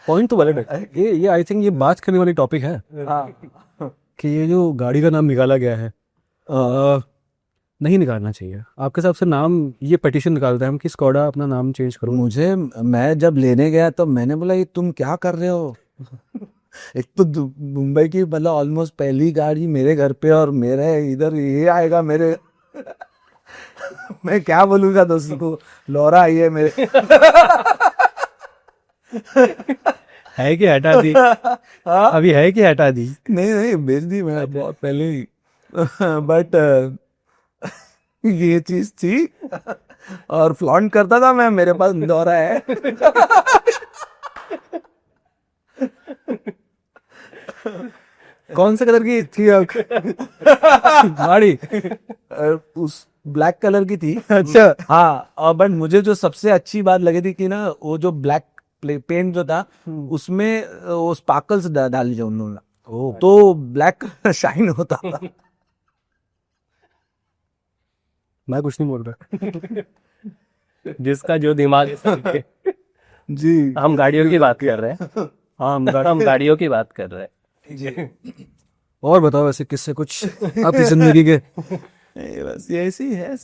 पॉइंट तो वैलिड है। ये आई थिंक ये बात करने वाली टॉपिक है हाँ कि ये जो गाड़ी का नाम निकाला गया है, नहीं निकालना चाहिए। आपके हिसाब से नाम, ये पिटीशन निकालते हैं हम कि स्कॉडा अपना नाम चेंज करो। मैं जब लेने गया तो मैंने बोला ये तुम क्या कर रहे हो। एक तो मुंबई की मतलब ऑलमोस्ट पहली गाड़ी मेरे घर पे और मेरे इधर ये आएगा मेरे मैं क्या बोलूंगा दोस्तों को, लौरा आई है मेरे। है कि हटा दी? हाँ? अभी है कि हटा दी? नहीं बेच दी मैं बहुत पहले ही। बट ये चीज थी और फ्लॉन्ट करता था मैं, मेरे पास दौरा है। कौन से कलर की थी गाड़ी? उस ब्लैक कलर की थी। अच्छा, हाँ, और बट मुझे जो सबसे अच्छी बात लगी थी कि ना वो जो ब्लैक पेंट जो था उसमें वो स्पार्कल्स डाली जो उन्होंने, तो ब्लैक शाइन होता था। मैं कुछ नहीं बोल रहा। जिसका जो दिमाग जी हम गाड़ियों की बात कर रहे हैं। हाँ, हम गाड़ियों की बात कर रहे हैं। जी। और बताओ ऐसे किससे कुछ आपकी जिंदगी के। बस ये ऐसी है।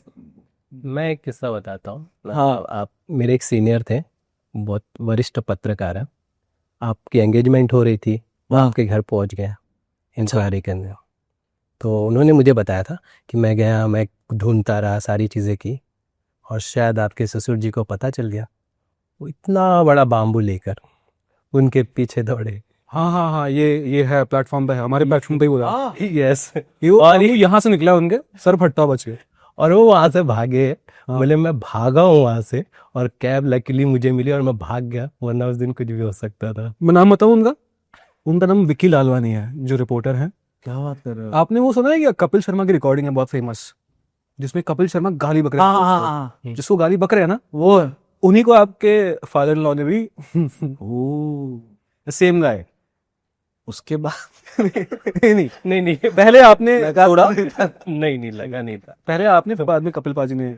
मैं एक किस्सा बताता हूँ। हाँ। आप मेरे एक सीनियर थे, बहुत वरिष्ठ पत्रकार है। आपकी एंगेजमेंट हो रही थी, वो आपके घर पहुंच गया इंक्वायरी करने। तो उन्होंने मुझे बताया था कि मैं गया, मैं ढूंढता रहा, सारी चीज़ें की, और शायद आपके ससुर जी को पता चल गया। वो इतना बड़ा बाम्बू लेकर उनके पीछे दौड़े। हाँ, ये है प्लेटफॉर्म पे है, हमारे प्लेटफॉर्म पे ही बोला। यस, और ये यहाँ से निकला, उनके सर फट्टा बच गए। और वो वहां से भागे। बोले मैं भागा हूँ वहां से, और कैब लकीली मुझे मिली और मैं भाग गया, वरना उस दिन कुछ भी हो सकता था। मैं नाम बताऊँ उनका? उनका नाम विक्की लालवानी है, जो रिपोर्टर है। क्या बात कर रहे हो? आपने वो सुना है क्या? कपिल शर्मा की रिकॉर्डिंग है बहुत फेमस, जिसमें कपिल शर्मा गाली बक रहे हैं। हाँ, जिसको गाली बक रहे हैं ना, वो उन्हीं को आपके फादर इन लॉ ने भी सेम गाय। उसके बाद नहीं, पहले आपने थोड़ा नहीं लगा नहीं था। पहले आपने, फिर बाद में कपिल पाजी ने।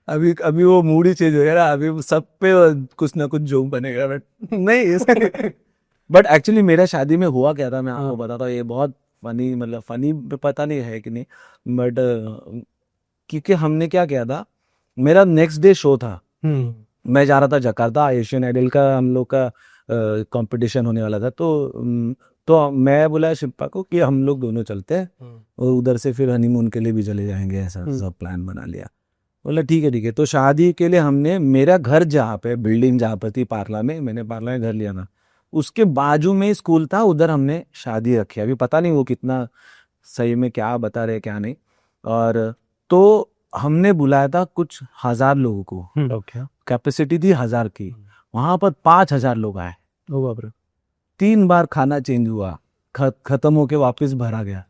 अभी वो मूड ही चेंज हो गया ना, अभी सब पे कुछ ना कुछ जोक बनेगा। बट नहीं बट एक्चुअली मेरा शादी में हुआ क्या था मैं आपको बताता हूँ। ये बहुत फनी, मतलब फनी पता नहीं है कि नहीं, बट क्योंकि हमने क्या किया था, मेरा नेक्स्ट डे शो था। मैं जा रहा था जकार्ता, एशियन आइडल का हम लोग का कंपटीशन होने वाला था। तो मैं बोला शिल्पा को कि हम लोग दोनों चलते हैं और उधर से फिर हनीमून के लिए भी चले जाएंगे, ऐसा सब प्लान बना लिया। बोला ठीक है। तो शादी के लिए हमने मेरा घर जहाँ पे बिल्डिंग जहाँ पर थी पार्ला में, मैंने पार्ला में घर लिया था, उसके बाजू में स्कूल था, उधर हमने शादी रखी। अभी पता नहीं वो कितना सही में क्या बता रहे क्या नहीं। और तो हमने बुलाया था कुछ 1000 लोगों को, ओके। कैपेसिटी थी 1000 की, वहां पर 5000 लोग आए। ओ बाप रे। 3 बार खाना चेंज हुआ, खत्म होके वापस भरा गया।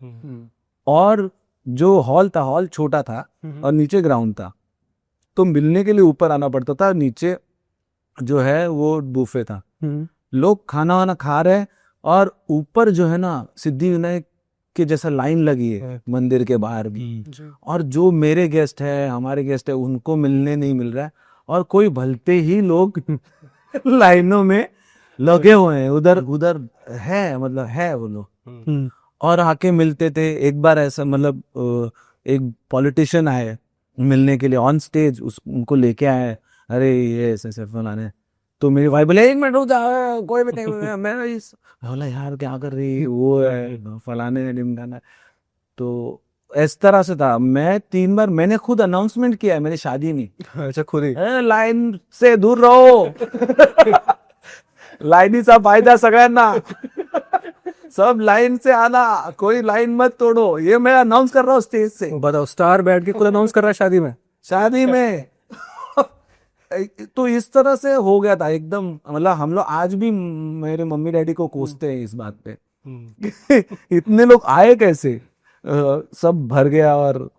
और जो हॉल था, हॉल छोटा था और नीचे ग्राउंड था, तो मिलने के लिए ऊपर आना पड़ता था, नीचे जो है वो बुफे था। लोग खाना वाना खा रहे और ऊपर जो है ना सिद्धि विनायक के जैसा लाइन लगी है मंदिर के बाहर भी। और जो मेरे गेस्ट है, हमारे गेस्ट है, उनको मिलने नहीं मिल रहा है, और कोई भलते ही लोग लाइनों में लगे हुए हैं, उधर उधर है, मतलब है वो लोग, और आके मिलते थे। एक बार ऐसा मतलब एक पॉलिटिशियन आए मिलने के लिए ऑन स्टेज, उनको लेके आए, अरे ये ऐसे फलाने। तो मेरी वाइफ बोले 1 मिनट रुक जा, कोई भी नहीं। मैं बोला यार क्या कर रही, वो है फलाने ढिमकाना। तो इस तरह से था। मैं 3 बार मैंने खुद अनाउंसमेंट किया है मेरी शादी में, अच्छा, खुद ही। लाइन से दूर रहो, लाईनीचा फायदा सगळ्यांना, सब लाइन से आना, कोई लाइन मत तोड़ो, ये मैं अनाउंस कर रहा हूँ स्टेज से। बताओ, स्टार बैठ के खुद अनाउंस कर रहा है शादी में। शादी में तो इस तरह से हो गया था एकदम। मतलब हम लोग आज भी मेरे मम्मी डैडी को कोसते हैं इस बात पे इतने लोग आए कैसे, सब भर गया। और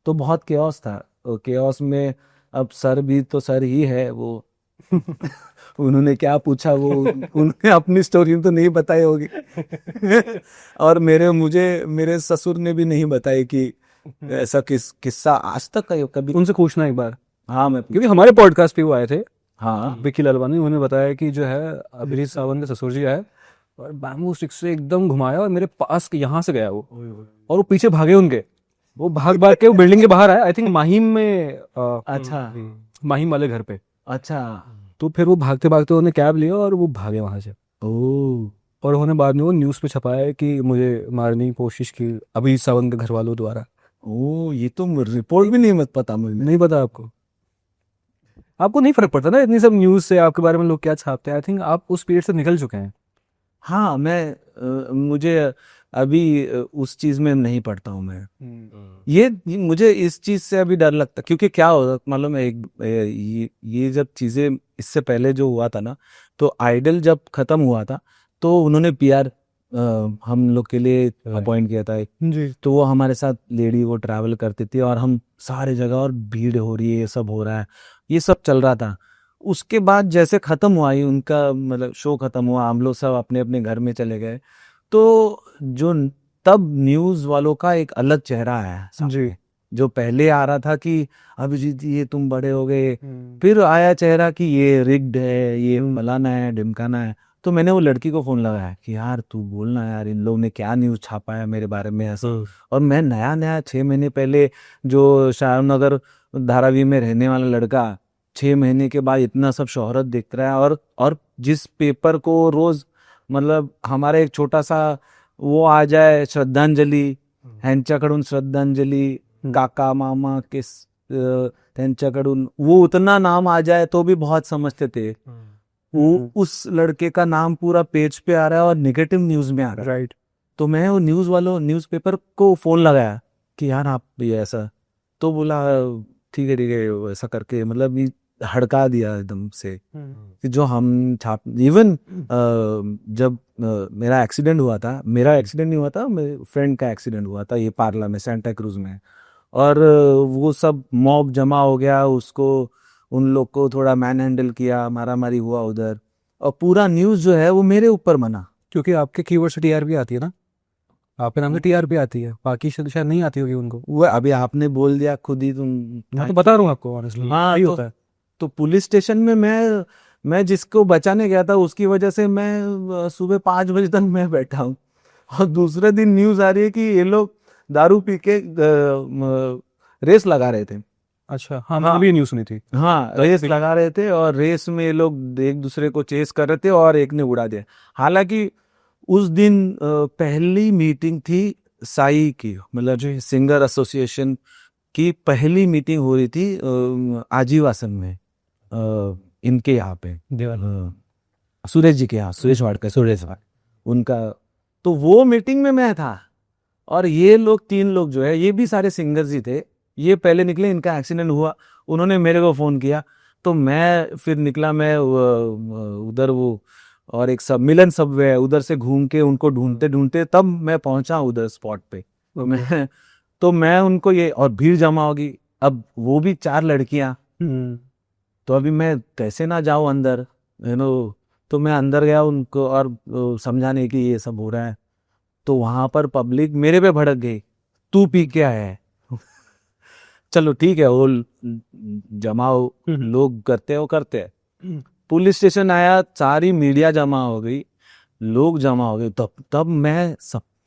तो बहुत केओस था, केओस में अब सर भी तो सर ही है वो उन्होंने क्या पूछा वो उन्होंने अपनी स्टोरी तो नहीं बताई होगी और मेरे ससुर ने भी नहीं बताई कि ऐसा किस्सा आज तक कभी। उनसे पूछना एक बार। हाँ मैं क्योंकि हमारे पॉडकास्ट पे वो आए थे, हाँ विक्की लालवानी, उन्होंने बताया कि जो है अभिजीत सावंत के ससुर जी आए और बैम्बू स्टिक से एकदम घुमाया और मेरे पास यहाँ से गया वो, और वो पीछे भागे उनके, वो भाग भाग के वो बिल्डिंग के बाहर आया, आई थिंक माहिम में, अच्छा माहिम वाले घर पे। अच्छा। तो फिर वो भागते भागते उन्होंने कैब लिया और वो भागे वहां से। ओह और उन्होंने बाद में वो न्यूज़ पे छपाया है कि मुझे मारने की कोशिश की अभिजीत सावंत के घर वालों द्वारा। ओह, ये तो रिपोर्ट भी नहीं मत पता मुझे। नहीं पता आपको? आपको नहीं फर्क पड़ता ना इतनी सब न्यूज़ से, आपके बारे में लोग क्या छापते हैं। आई थिंक आप उस पीरियड से निकल चुके हैं। हाँ मुझे अभी उस चीज में नहीं पढ़ता हूँ मैं। ये मुझे इस चीज से अभी डर लगता, क्योंकि क्या होता मालूम है, ये जब चीजें इससे पहले जो हुआ था ना, तो आइडल जब खत्म हुआ था तो उन्होंने पीआर हम लोग के लिए अपॉइंट किया था जी। तो वो हमारे साथ लेडी वो ट्रैवल करती थी और हम सारे जगह, और भीड़ हो रही है, ये सब हो रहा है, ये सब चल रहा था। उसके बाद जैसे खत्म हुआ ही उनका मतलब शो खत्म हुआ, हम लोग सब अपने अपने घर में चले गए, तो जो तब न्यूज वालों का एक अलग चेहरा आया जी। जो पहले आ रहा था कि अभिजीत ये तुम बड़े हो गए, फिर आया चेहरा कि ये रिग्ड है, ये फलाना है, ढिमकाना है। तो मैंने वो लड़की को फोन लगाया कि यार तू बोलना यार, इन लोगों ने क्या न्यूज छापा है मेरे बारे में ऐसा। और मैं नया 6 महीने पहले जो शाहरुख नगर धारावी में रहने वाला लड़का 6 महीने के बाद इतना सब शोहरत दिख रहा है, और जिस पेपर को रोज मतलब हमारा एक छोटा सा वो आ जाए, श्रद्धांजली, ह्यांच्याकडून श्रद्धांजली, काका मामा किस त्यांच्याकडून, वो उतना नाम आ जाए तो भी बहुत समझते थे। वो उस लड़के का नाम पूरा पेज पे आ रहा है और नेगेटिव न्यूज में आ रहा है। राइट। तो मैं वो न्यूज़पेपर को फोन लगाया कि यार आप ये ऐसा, तो बोला ठीक है ऐसा करके, मतलब ये हड़का दिया एकदम से कि जो हम छाप। इवन जब मेरा एक्सीडेंट नहीं हुआ था, मेरे फ्रेंड का एक्सीडेंट हुआ था ये पार्ला में, सेंटा क्रूज में, और वो सब मॉब जमा हो गया, उसको उन लोग को थोड़ा मैन हैंडल किया, मारामारी हुआ उधर, और पूरा न्यूज़ जो है वो मेरे ऊपर बना। क्योंकि आपके कीवर्ड से टीआरपी आती है ना, आपके नाम से टीआरपी आती है, बाकी शायद नहीं आती होगी उनको। वो अभी आपने बोल दिया खुद ही, तुम मैं तो बता रहा हूँ आपको ऑनेस्टली। हाँ, यही होता है। तो पुलिस स्टेशन में मैं जिसको बचाने गया था उसकी वजह से मैं सुबह 5 बजे तक मैं बैठा हूँ, और दूसरे दिन न्यूज आ रही है कि ये लोग दारू पी के रेस लगा रहे थे। अच्छा, हाँ, मैंने भी ये न्यूज़ सुनी थी। हाँ, रेस लगा रहे थे, और रेस में ये लोग एक दूसरे को चेस कर रहे थे और एक ने उड़ा दिया। हालांकि उस दिन पहली मीटिंग थी साई की, मतलब जो सिंगर एसोसिएशन कि पहली मीटिंग हो रही थी आजीवासन में, इनके यहाँ पे सुरेश जी के यहाँ, सुरेश वाडकर उनका। तो वो मीटिंग में मैं था और ये लोग 3 लोग जो है ये भी सारे सिंगर्स ही थे। ये पहले निकले, इनका एक्सीडेंट हुआ, उन्होंने मेरे को फ़ोन किया, तो मैं फिर निकला, मैं उधर वो और एक सम्मिलन सबवे है उधर से घूम के उनको ढूंढते ढूंढते तब मैं पहुंचा उधर स्पॉट पे। तो मैं उनको ये, और भीड़ जमा होगी, अब वो भी 4 लड़कियां, तो अभी मैं कैसे ना जाऊं अंदर, तो मैं अंदर गया उनको और समझाने की ये सब हो रहा है। तो वहां पर पब्लिक मेरे पे भड़क गई, तू पी के आया है। चलो ठीक है, वो जमाओ लोग करते हैं, वो करते हैं। पुलिस स्टेशन आया, सारी मीडिया जमा हो गई, लोग जमा हो गए। तब मैं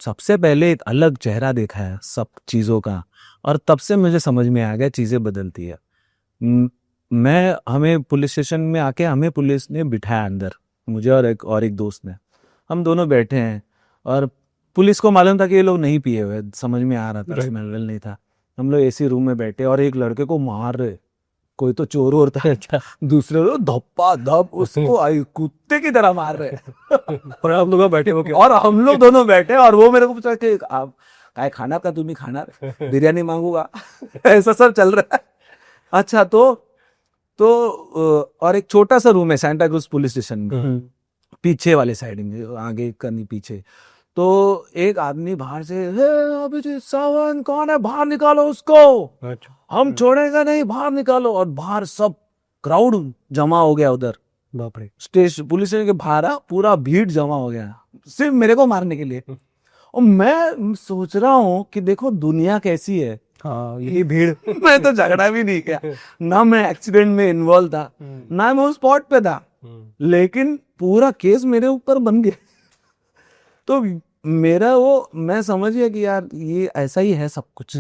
सबसे पहले एक अलग चेहरा देखा है सब चीज़ों का, और तब से मुझे समझ में आ गया चीज़ें बदलती है। हमें पुलिस स्टेशन में आके हमें पुलिस ने बिठाया अंदर, मुझे और एक दोस्त ने, हम दोनों बैठे हैं और पुलिस को मालूम था कि ये लोग नहीं पिए हुए, समझ में आ रहा था, स्मेल नहीं था। हम लोग एसी रूम में बैठे और एक लड़के को मार रहे, कोई तो चोर होता है, दूसरे लोग धप्पा धप उसको कुत्ते की तरह मार रहे। और आप लोग बैठे हो क्या? और हम लोग दोनों बैठे और वो मेरे को पूछा कि आप काय खाना का, तुम्हें खाना बिरयानी मांगूंगा। ऐसा सब चल रहा है। अच्छा, तो और एक छोटा सा रूम है सैंटा क्रूज पुलिस स्टेशन में, पीछे वाले साइड में, आगे का नहीं पीछे। तो एक आदमी बाहर से, अभिजीत सावंत कौन है, बाहर निकालो उसको, हम छोड़ेंगे नहीं, बाहर निकालो। और बाहर सब क्राउड जमा हो गया उधर, बाप रे। स्टेशन पुलिस स्टेशन के बाहर पूरा भीड़ जमा हो गया सिर्फ मेरे को मारने के लिए। और मैं सोच रहा हूँ कि देखो दुनिया कैसी है। हाँ, यही भीड़। मैं तो झगड़ा भी नहीं किया, ना मैं एक्सीडेंट में इन्वॉल्व था, ना मैं उस स्पॉट पे था, लेकिन पूरा केस मेरे ऊपर बन गया। तो मेरा वो, मैं समझ गया कि यार ये ऐसा ही है सब कुछ।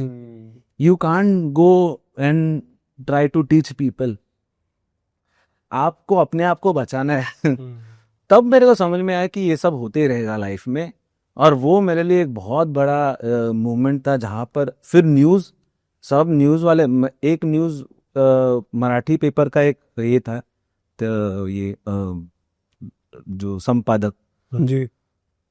You can't go and try to teach people, आपको अपने आप को बचाना है। तब मेरे को समझ में आया कि ये सब होते रहेगा लाइफ में। और वो मेरे लिए एक बहुत बड़ा मोमेंट था, जहाँ पर फिर सब न्यूज़ वाले, एक न्यूज़ मराठी पेपर का एक ये था, तो ये जो संपादक जी,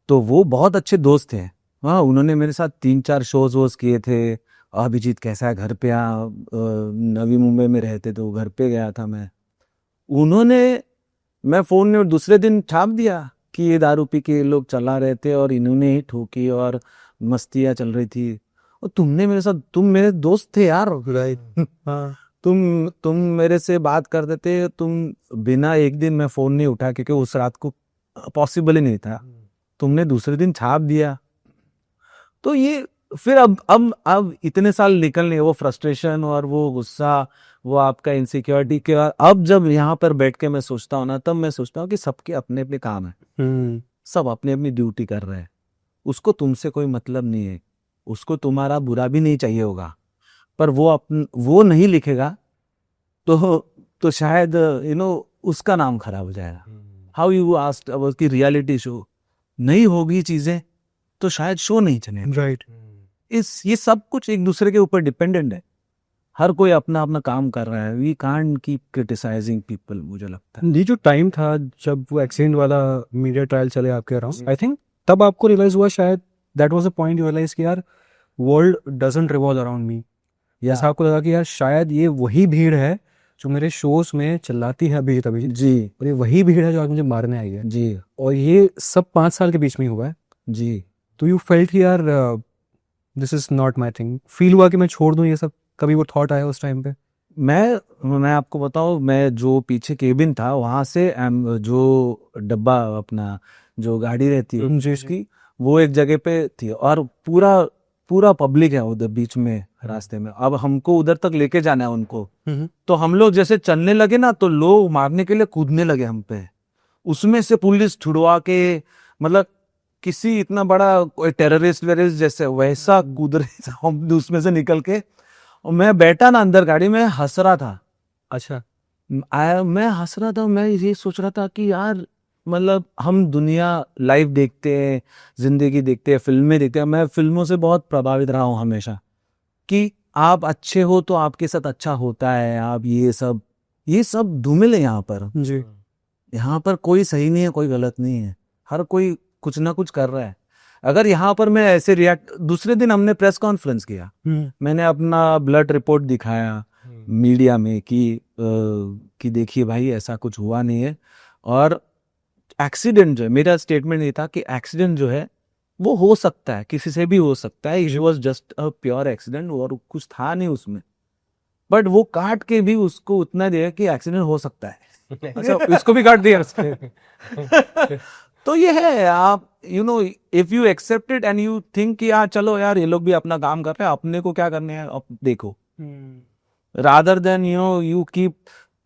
तो वो बहुत अच्छे दोस्त थे। हाँ, उन्होंने मेरे साथ 3-4 शोज किए थे। अभिजीत कैसा है, घर पे आ, नवी मुंबई में रहते तो घर पे गया था मैं। मैं फ़ोन में दूसरे दिन छाप दिया कि ये दारू पी के लोग चला रहे थे और इन्होंने ही ठोकी और मस्तियाँ चल रही थी। और तुमने मेरे साथ, तुम मेरे दोस्त थे यार, हाँ, तुम मेरे से बात करते थे, तुम बिना एक दिन मैं फ़ोन नहीं उठा क्योंकि उस रात को पॉसिबल ही नहीं था, तुमने दूसरे दिन छाप दिया। तो ये फिर अब इतने साल निकलने, वो फ्रस्ट्रेशन और वो गुस्सा, वो आपका इनसिक्योरिटी के बाद, अब जब यहाँ पर बैठ के मैं सोचता हूँ ना, तब मैं सोचता हूँ कि सबके अपने अपने काम है, सब अपनी अपनी ड्यूटी कर रहे हैं, उसको तुमसे कोई मतलब नहीं है, उसको तुम्हारा बुरा भी नहीं चाहिए होगा, पर वो नहीं लिखेगा तो शायद उसका नाम खराब हो जाएगा। हाउ यू आस्क्ड अबाउट की रियलिटी शो नहीं होगी चीजें तो शायद शो नहीं चलेगा। राइट। ये सब कुछ एक दूसरे के ऊपर डिपेंडेंट है, हर कोई अपना अपना काम कर रहा है। We can't keep criticising people, मुझे लगता है। ये जो टाइम था जब वो एक्सीडेंट वाला मीडिया ट्रायल चले आपके अराउंड, आई थिंक तब आपको रियलाइज हुआ शायद, that was the point you realise कि यार world doesn't revolve around me. ऐसा आपको लगा कि यार शायद ये वही भीड़ है जो मेरे शोज में चिल्लाती है अभी तभी जी, और ये वही भीड़ है जो आज मुझे मारने आई है जी, और ये सब 5 साल के बीच में ही हुआ है। जी। तो यू फेल्ट यार this is not my thing, feel हुआ कि मैं छोड़ दूं ये सब? कभी वो थॉट आया उस टाइम पे? मैं आपको बताऊं, मैं जो पीछे केबिन था वहां से जो डब्बा अपना जो गाड़ी रहती है जिसकी, वो एक जगह पे थी और पूरा पब्लिक है उधर बीच में रास्ते में। अब हमको उधर तक लेके जाना है उनको, तो हम लोग जैसे चलने लगे ना तो लोग मारने के लिए कूदने लगे हम पे, उसमें से पुलिस छुड़वा के, मतलब किसी इतना बड़ा कोई टेररिस्ट वेरिस्ट जैसे वैसा कूद रहे थे हम उसमें से निकल के। और मैं बैठा ना अंदर गाड़ी में, हंस रहा था। अच्छा, मैं हंस रहा था, मैं ये सोच रहा था कि यार मतलब हम दुनिया लाइव देखते हैं, जिंदगी देखते हैं, फिल्में देखते हैं। मैं फिल्मों से बहुत प्रभावित रहा हूँ हमेशा, कि आप अच्छे हो तो आपके साथ अच्छा होता है, आप ये सब धूमिल है यहाँ पर। जी यहाँ पर कोई सही नहीं है, कोई गलत नहीं है, हर कोई कुछ ना कुछ कर रहा है। अगर यहाँ पर मैं ऐसे रिएक्ट, दूसरे दिन हमने प्रेस कॉन्फ्रेंस किया, मैंने अपना ब्लड रिपोर्ट दिखाया मीडिया में कि देखिए भाई ऐसा कुछ हुआ नहीं है, और एक्सीडेंट जो है, मेरा स्टेटमेंट ये था कि एक्सीडेंट जो है वो हो सकता है, किसी से भी हो सकता है, it was just a pure accident और कुछ था नहीं उसमें, बट वो काट के भी उसको उतना दिया कि एक्सीडेंट हो सकता है। अच्छा, इसको भी काट दिया। तो ये है, आप you know if you accept it and you think कि यार चलो यार ये लोग भी अपना काम कर रहे हैं, अपने को क्या करने हैं अब देखो, रादर देन यू कीप,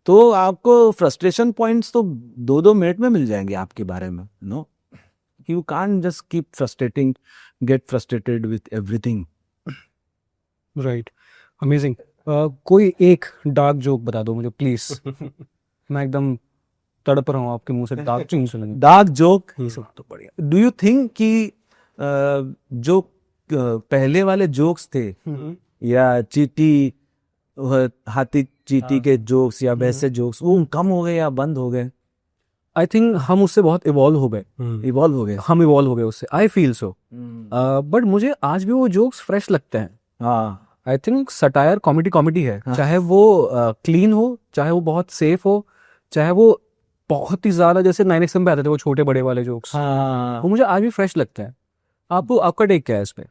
तो आपको फ्रस्ट्रेशन पॉइंट्स तो 2-2 मिनट में मिल जाएंगे आपके बारे में, no, you can't just keep frustrating, get frustrated with everything. Right, amazing. कोई एक डार्क जोक बता दो मुझे प्लीज। मैं एकदम तड़प रहा हूँ आपके मुंह से डार्क जोक सुनने। डार्क जोक ये सब तो बढ़िया। डू यू थिंक कि जो पहले वाले जोक्स थे, या चीटी हाथी चीटी के जोक्स या वैसे जोक्स, वो कम हो गए या बंद हो गए? आई थिंक हम उससे बहुत इवॉल्व हो गए। इवॉल्व हो गए। हम इवॉल्व हो गए उससे, आई फील सो। बट मुझे आज भी वो जोक्स फ्रेश लगते हैं। हाँ, आई थिंक सटायर कॉमेडी है, चाहे वो क्लीन हो, चाहे वो बहुत सेफ हो, चाहे वो बहुत ही ज्यादा जैसे 9XM पे आते थे वो छोटे बड़े वाले जोक्स, हाँ, वो मुझे आज भी फ्रेश लगते हैं। आपका टेक क्या है इस पे?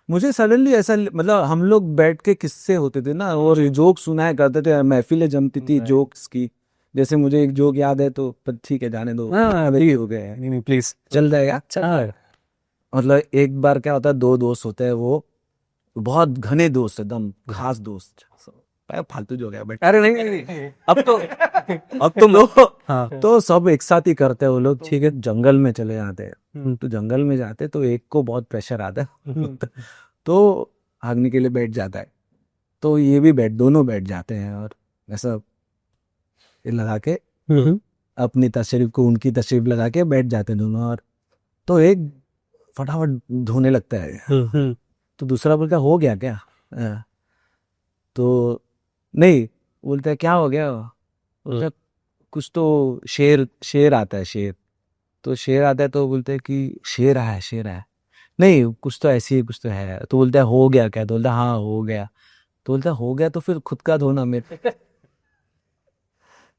मुझे सडनली ऐसा, मतलब हम लोग बैठ के किस्से होते थे ना, और जोक सुनाया करते थे, महफिलें जमती थी जोक्स की। जैसे मुझे एक जोक याद है, तो पर ठीक है जाने दो, वेरी हो गए, नहीं प्लीज चल जाएगा। अच्छा, मतलब एक बार क्या होता है, 2 दोस्त होते हैं, वो बहुत घने दोस्त, एकदम खास दोस्त, फालतू जो गया बट, अरे नहीं, अब तो लोग, हाँ तो सब एक साथ ही करते हैं वो लोग, ठीक है, जंगल में चले जाते हैं। तो जंगल में जाते तो एक को बहुत प्रेशर आता है, तो भागने के लिए बैठ जाता है, तो ये भी दोनों बैठ जाते हैं, और ऐसा ये लगा के अपनी तशरीफ को उनकी तशरीफ लगा के बैठ जाते हैं दोनों, और तो एक फटाफट धोने लगता है, तो दूसरा बोलता है हो गया क्या? तो नहीं, बोलता है क्या हो गया? बोलता है कुछ तो शेर आता है, शेर, तो शेर आता है, तो बोलते हैं कि शेर आया, नहीं कुछ तो ऐसी ही कुछ तो है, तो बोलता है हो गया क्या? तो बोलता है हाँ हो गया, तो बोलता है हो गया तो फिर खुद का धोना मेरे।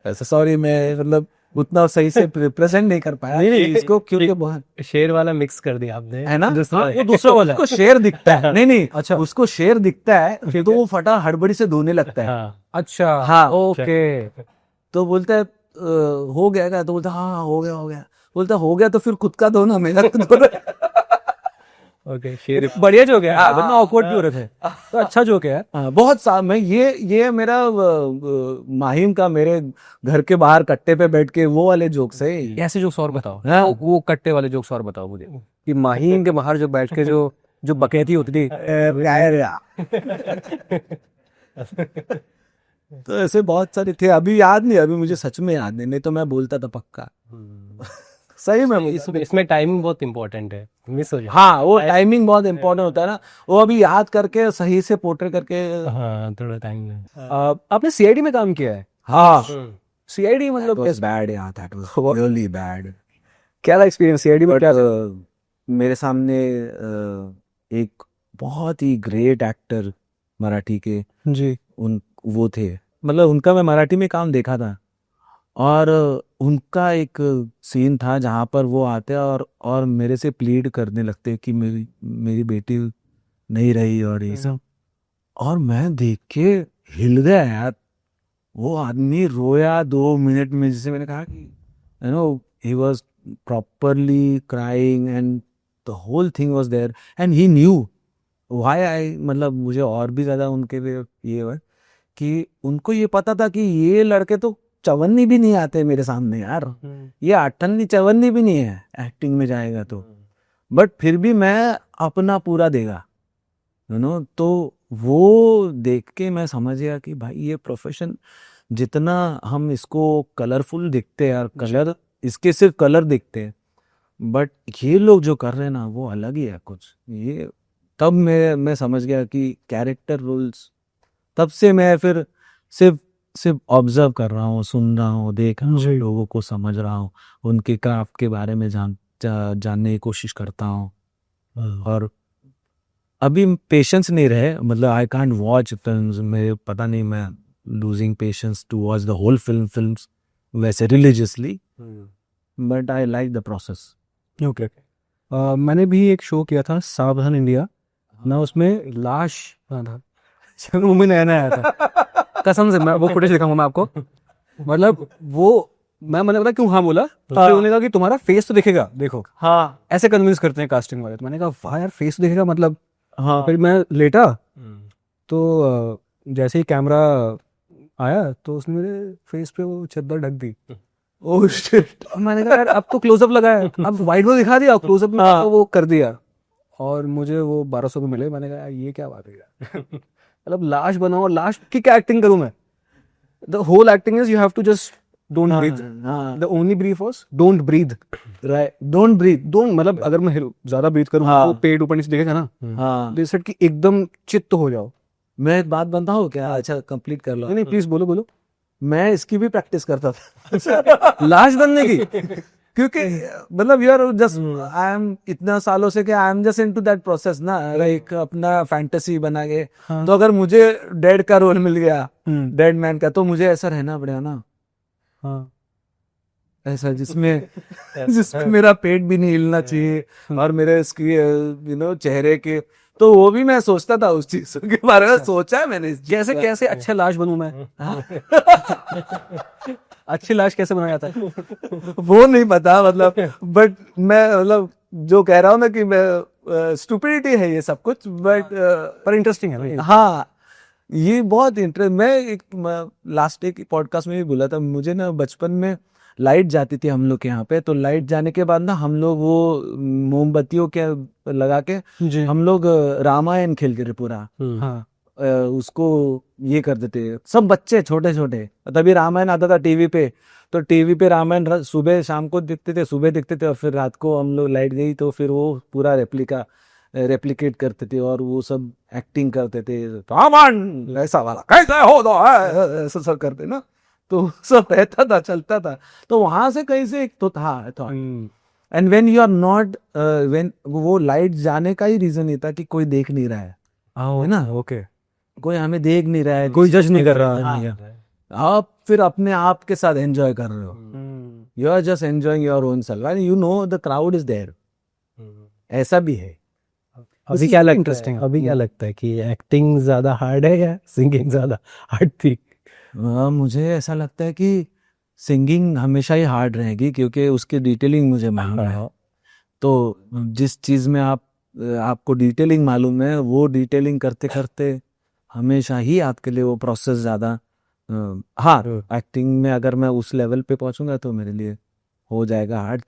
ऐसा, सॉरी मैं मतलब उतना सही से रिप्रेजेंट नहीं कर पाया इसको, क्योंकि बहुत शेर वाला मिक्स कर दिया आपने, है ना, हाँ, वो दूसरा वाला उसको शेर दिखता है, नहीं अच्छा, उसको शेर दिखता है, फिर तो वो फटा हड़बड़ी से धोने लगता है। अच्छा, हाँ, ओके। तो बोलता है हो गया क्या? तो बोलता है हाँ हो गया, बोलता हो गया तो फिर खुद का धोना मेरा धोना। ओके, शेर बढ़िया जोक है, वरना ऑकवर्ड भी हो रहे थे, तो अच्छा जोक है। बहुत सा मैं ये मेरा माहिम का, मेरे घर के बाहर कट्टे पे बैठ के वो वाले जोक्स है। ऐसे जोक्स और बताओ, हाँ। वो कट्टे वाले जोक्स और बताओ मुझे, कि माहीम के बाहर जो बैठ के जो बकैती होती थी। तो ऐसे बहुत सारे थे, अभी याद नहीं, अभी मुझे सच में याद नहीं तो मैं बोलता था पक्का। सही में इसमें टाइमिंग बहुत इंपॉर्टेंट है, मिस हो जाए। हाँ, वो टाइमिंग बहुत इंपॉर्टेंट होता है ना, वो अभी याद करके सही से पोर्ट्रे करके। हाँ, थोड़ा टाइम है। आपने सीआईडी में काम किया है? हाँ, सीआईडी मतलब बैड यार, दैट वाज रियली बैड। क्या था एक्सपीरियंस सीआईडी में? मेरे सामने एक बहुत ही ग्रेट एक्टर मराठी के, जी, वो थे, मतलब उनका मैं मराठी में काम देखा था, और उनका एक सीन था जहाँ पर वो आते और मेरे से प्लीड करने लगते कि मेरी बेटी नहीं रही और ये सब, और मैं देख के हिल गया यार। वो आदमी रोया 2 मिनट में, जिसे मैंने कहा कि you know he was properly crying and the whole thing was there and he knew why I, मतलब मुझे और भी ज्यादा उनके लिए ये हुआ कि उनको ये पता था कि ये लड़के तो चवन्नी भी नहीं आते मेरे सामने यार, ये अठन्नी चवन्नी भी नहीं है एक्टिंग में जाएगा तो, बट फिर भी मैं अपना पूरा देगा, यू नो। तो वो देख के मैं समझ गया कि भाई ये प्रोफेशन, जितना हम इसको कलरफुल दिखते हैं यार, कलर इसके सिर्फ कलर दिखते हैं, बट ये लोग जो कर रहे हैं ना वो अलग ही है कुछ, ये तब मैं समझ गया कि कैरेक्टर रोल्स, तब से मैं फिर सिर्फ सिर्फ ऑब्जर्व कर रहा हूँ, सुन रहा हूँ, देख रहा हूँ, जी। लोगों को समझ रहा हूँ, उनके क्राफ्ट के बारे में जानने की कोशिश करता हूँ। और अभी पेशेंस नहीं रहे, मतलब आई कांट वॉच फिल्म्स, मेरे पता नहीं, मैं losing patience to watch the whole films वैसे religiously, but I like the process. Okay. मैंने भी एक शो किया था सावधान इंडिया ना, उसमें लाश था, वो भी नया नया आया था कसम से, मैं वो फुटेज दिखाऊंगा मैं आपको। मतलब वो मैंने पता क्यों हाँ बोला, तो फिर उन्होंने कहा कि तुम्हारा फेस तो दिखेगा, देखो हाँ ऐसे कन्विंस करते हैं कास्टिंग वाले। तो मैंने कहा वाह यार फेस तो दिखेगा मतलब। हाँ फिर मैं लेटा तो जैसे ही कैमरा आया तो उसने मेरे फेस पे वो चादर ढक दी। Oh shit. और मैंने कहा यार अब तो क्लोजअप लगा है, अब वाइड में दिखा दिया, क्लोजअप में तो वो कर दिया, और मुझे वो 1200 में मिले। मैंने कहा यार ये क्या बात है यार, मतलब लाश बनाओ और लाश की क्या एक्टिंग करूं मैं। The whole acting is you have to just don't breathe. हाँ the only brief was don't breathe. Right, don't breathe. Don't मतलब अगर मैं ज्यादा ब्रीथ करूं हाँ। तो पेट ऊपर नीचे दिखेगा ना, हाँ, दे सेड कि एकदम चित्त हो जाओ। मैं एक बात बनता हूँ क्या? अच्छा कंप्लीट कर लो। नहीं नहीं प्लीज बोलो बोलो। मैं इसकी भी प्रैक्टिस करता था लाश बनने की। क्योंकि मतलब यार जस्ट आई एम इतना सालों से कि I am just into that process ना, लाइक अपना फैंटेसी बना के। हाँ। तो अगर मुझे डेड का रोल मिल गया, हम्म। डेड मैन का, तो मुझे ऐसा रहना पड़ेगा ना, हाँ। ऐसा जिसमें मेरा पेट भी नहीं हिलना चाहिए और मेरे इसकी चेहरे के। तो वो भी मैं सोचता था, उस चीज के बारे में सोचा है मैंने। कैसे कैसे अच्छे लाश बनूं मैं? अच्छी लाश कैसे बनाया जाता है? वो नहीं पता मतलब, बट मैं मतलब जो कह रहा हूँ ना कि मैं स्टूपिडिटी है ये सब कुछ, बट पर इंटरेस्टिंग है भाई। हाँ, ये बहुत इंटरेस्ट। मैं एक लास्ट एक पॉडकास्ट में भी बोला था, मुझे ना बचपन में लाइट जाती थी हम लोग के यहाँ पे, तो लाइट जाने के बाद ना हम लोग वो मोमबत्तियों के लगा के जी। हम लोग रामायण खेलते थे पूरा। हाँ। उसको ये कर देते सब बच्चे छोटे छोटे, तभी रामायण आता था टीवी पे, तो टीवी पे रामायण सुबह शाम को दिखते थे, सुबह दिखते थे, और फिर रात को हम लोग लाइट गई तो फिर वो पूरा रेप्लिकेट करते थे और वो सब एक्टिंग करते थे, रामायण ऐसा वाला कैसे हो दो ऐसा सब करते ना, तो सब रहता था, चलता था। तो वहां से कहीं से एक तो था and when you are not, when वो लाइट जाने का ही रीजन ये था कि कोई देख नहीं रहा है ना, ओके। कोई हमें देख नहीं रहा है, कोई जज नहीं कर रहा हाँ। है। आप फिर अपने आप के साथ एंजॉय कर रहे हो, you are just enjoying your own self and you know the crowd is there. ऐसा भी है। अभी क्या लगता है, इंटरेस्टिंग। अभी क्या लगता है कि एक्टिंग ज्यादा हार्ड है या सिंगिंग ज्यादा हार्ड थी? मुझे ऐसा लगता है कि सिंगिंग हमेशा ही हार्ड रहेगी, क्योंकि उसकी डिटेलिंग मुझे मालूम है। तो जिस चीज में आपको डिटेलिंग मालूम है, वो डिटेलिंग करते करते हमेशा ही आपके लिए वो प्रोसेस ज्यादा हाँ, एक्टिंग में अगर मैं उस लेवल पे पहुंचूंगा तो मेरे लिए हो जाएगा हार्ड,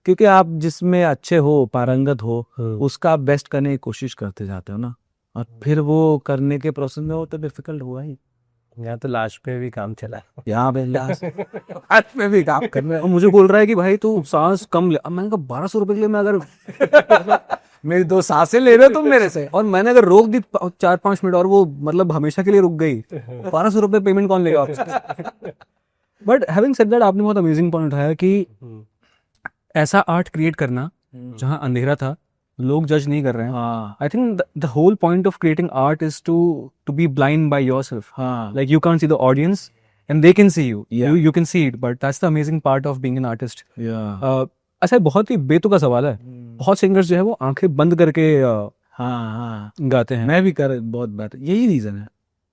क्योंकि आप जिसमें अच्छे हो, पारंगत हो, उसका आप बेस्ट करने की कोशिश करते जाते हो ना, और फिर वो करने के प्रोसेस में वो तो डिफिकल्ट हुआ ही। यहाँ तो लाश पे भी काम चला। यहाँ पे लास्ट में भी काम करने और मुझे बोल रहा है कि भाई तू सांस कम ले। अब मैंने कहा 1200 रुपए के लिए मैं अगर मेरी 2 सांसें ले रहे हो तुम मेरे से। और मैंने अगर रोक दी 4-5 मिनट और वो मतलब हमेशा के लिए रुक गई, 1200 रुपए पेमेंट कौन लेगा आपसे? बट हैविंग सेड दैट, आपने बहुत अमेजिंग पॉइंट उठाया कि ऐसा आर्ट क्रिएट करना जहां अंधेरा था, लोग जज नहीं कर रहे हैं। हाँ I think the whole point of creating art is to be blind by yourself. हाँ Like you can't see the audience and they can see you. Yeah. You can see it, but that's the amazing part of being an artist. या अच्छा, बहुत ही बेतुका सवाल है। बहुत singers जो है वो आंखें बंद करके हाँ हाँ, गाते हैं। मैं भी कर बहुत बार, यही रीजन है।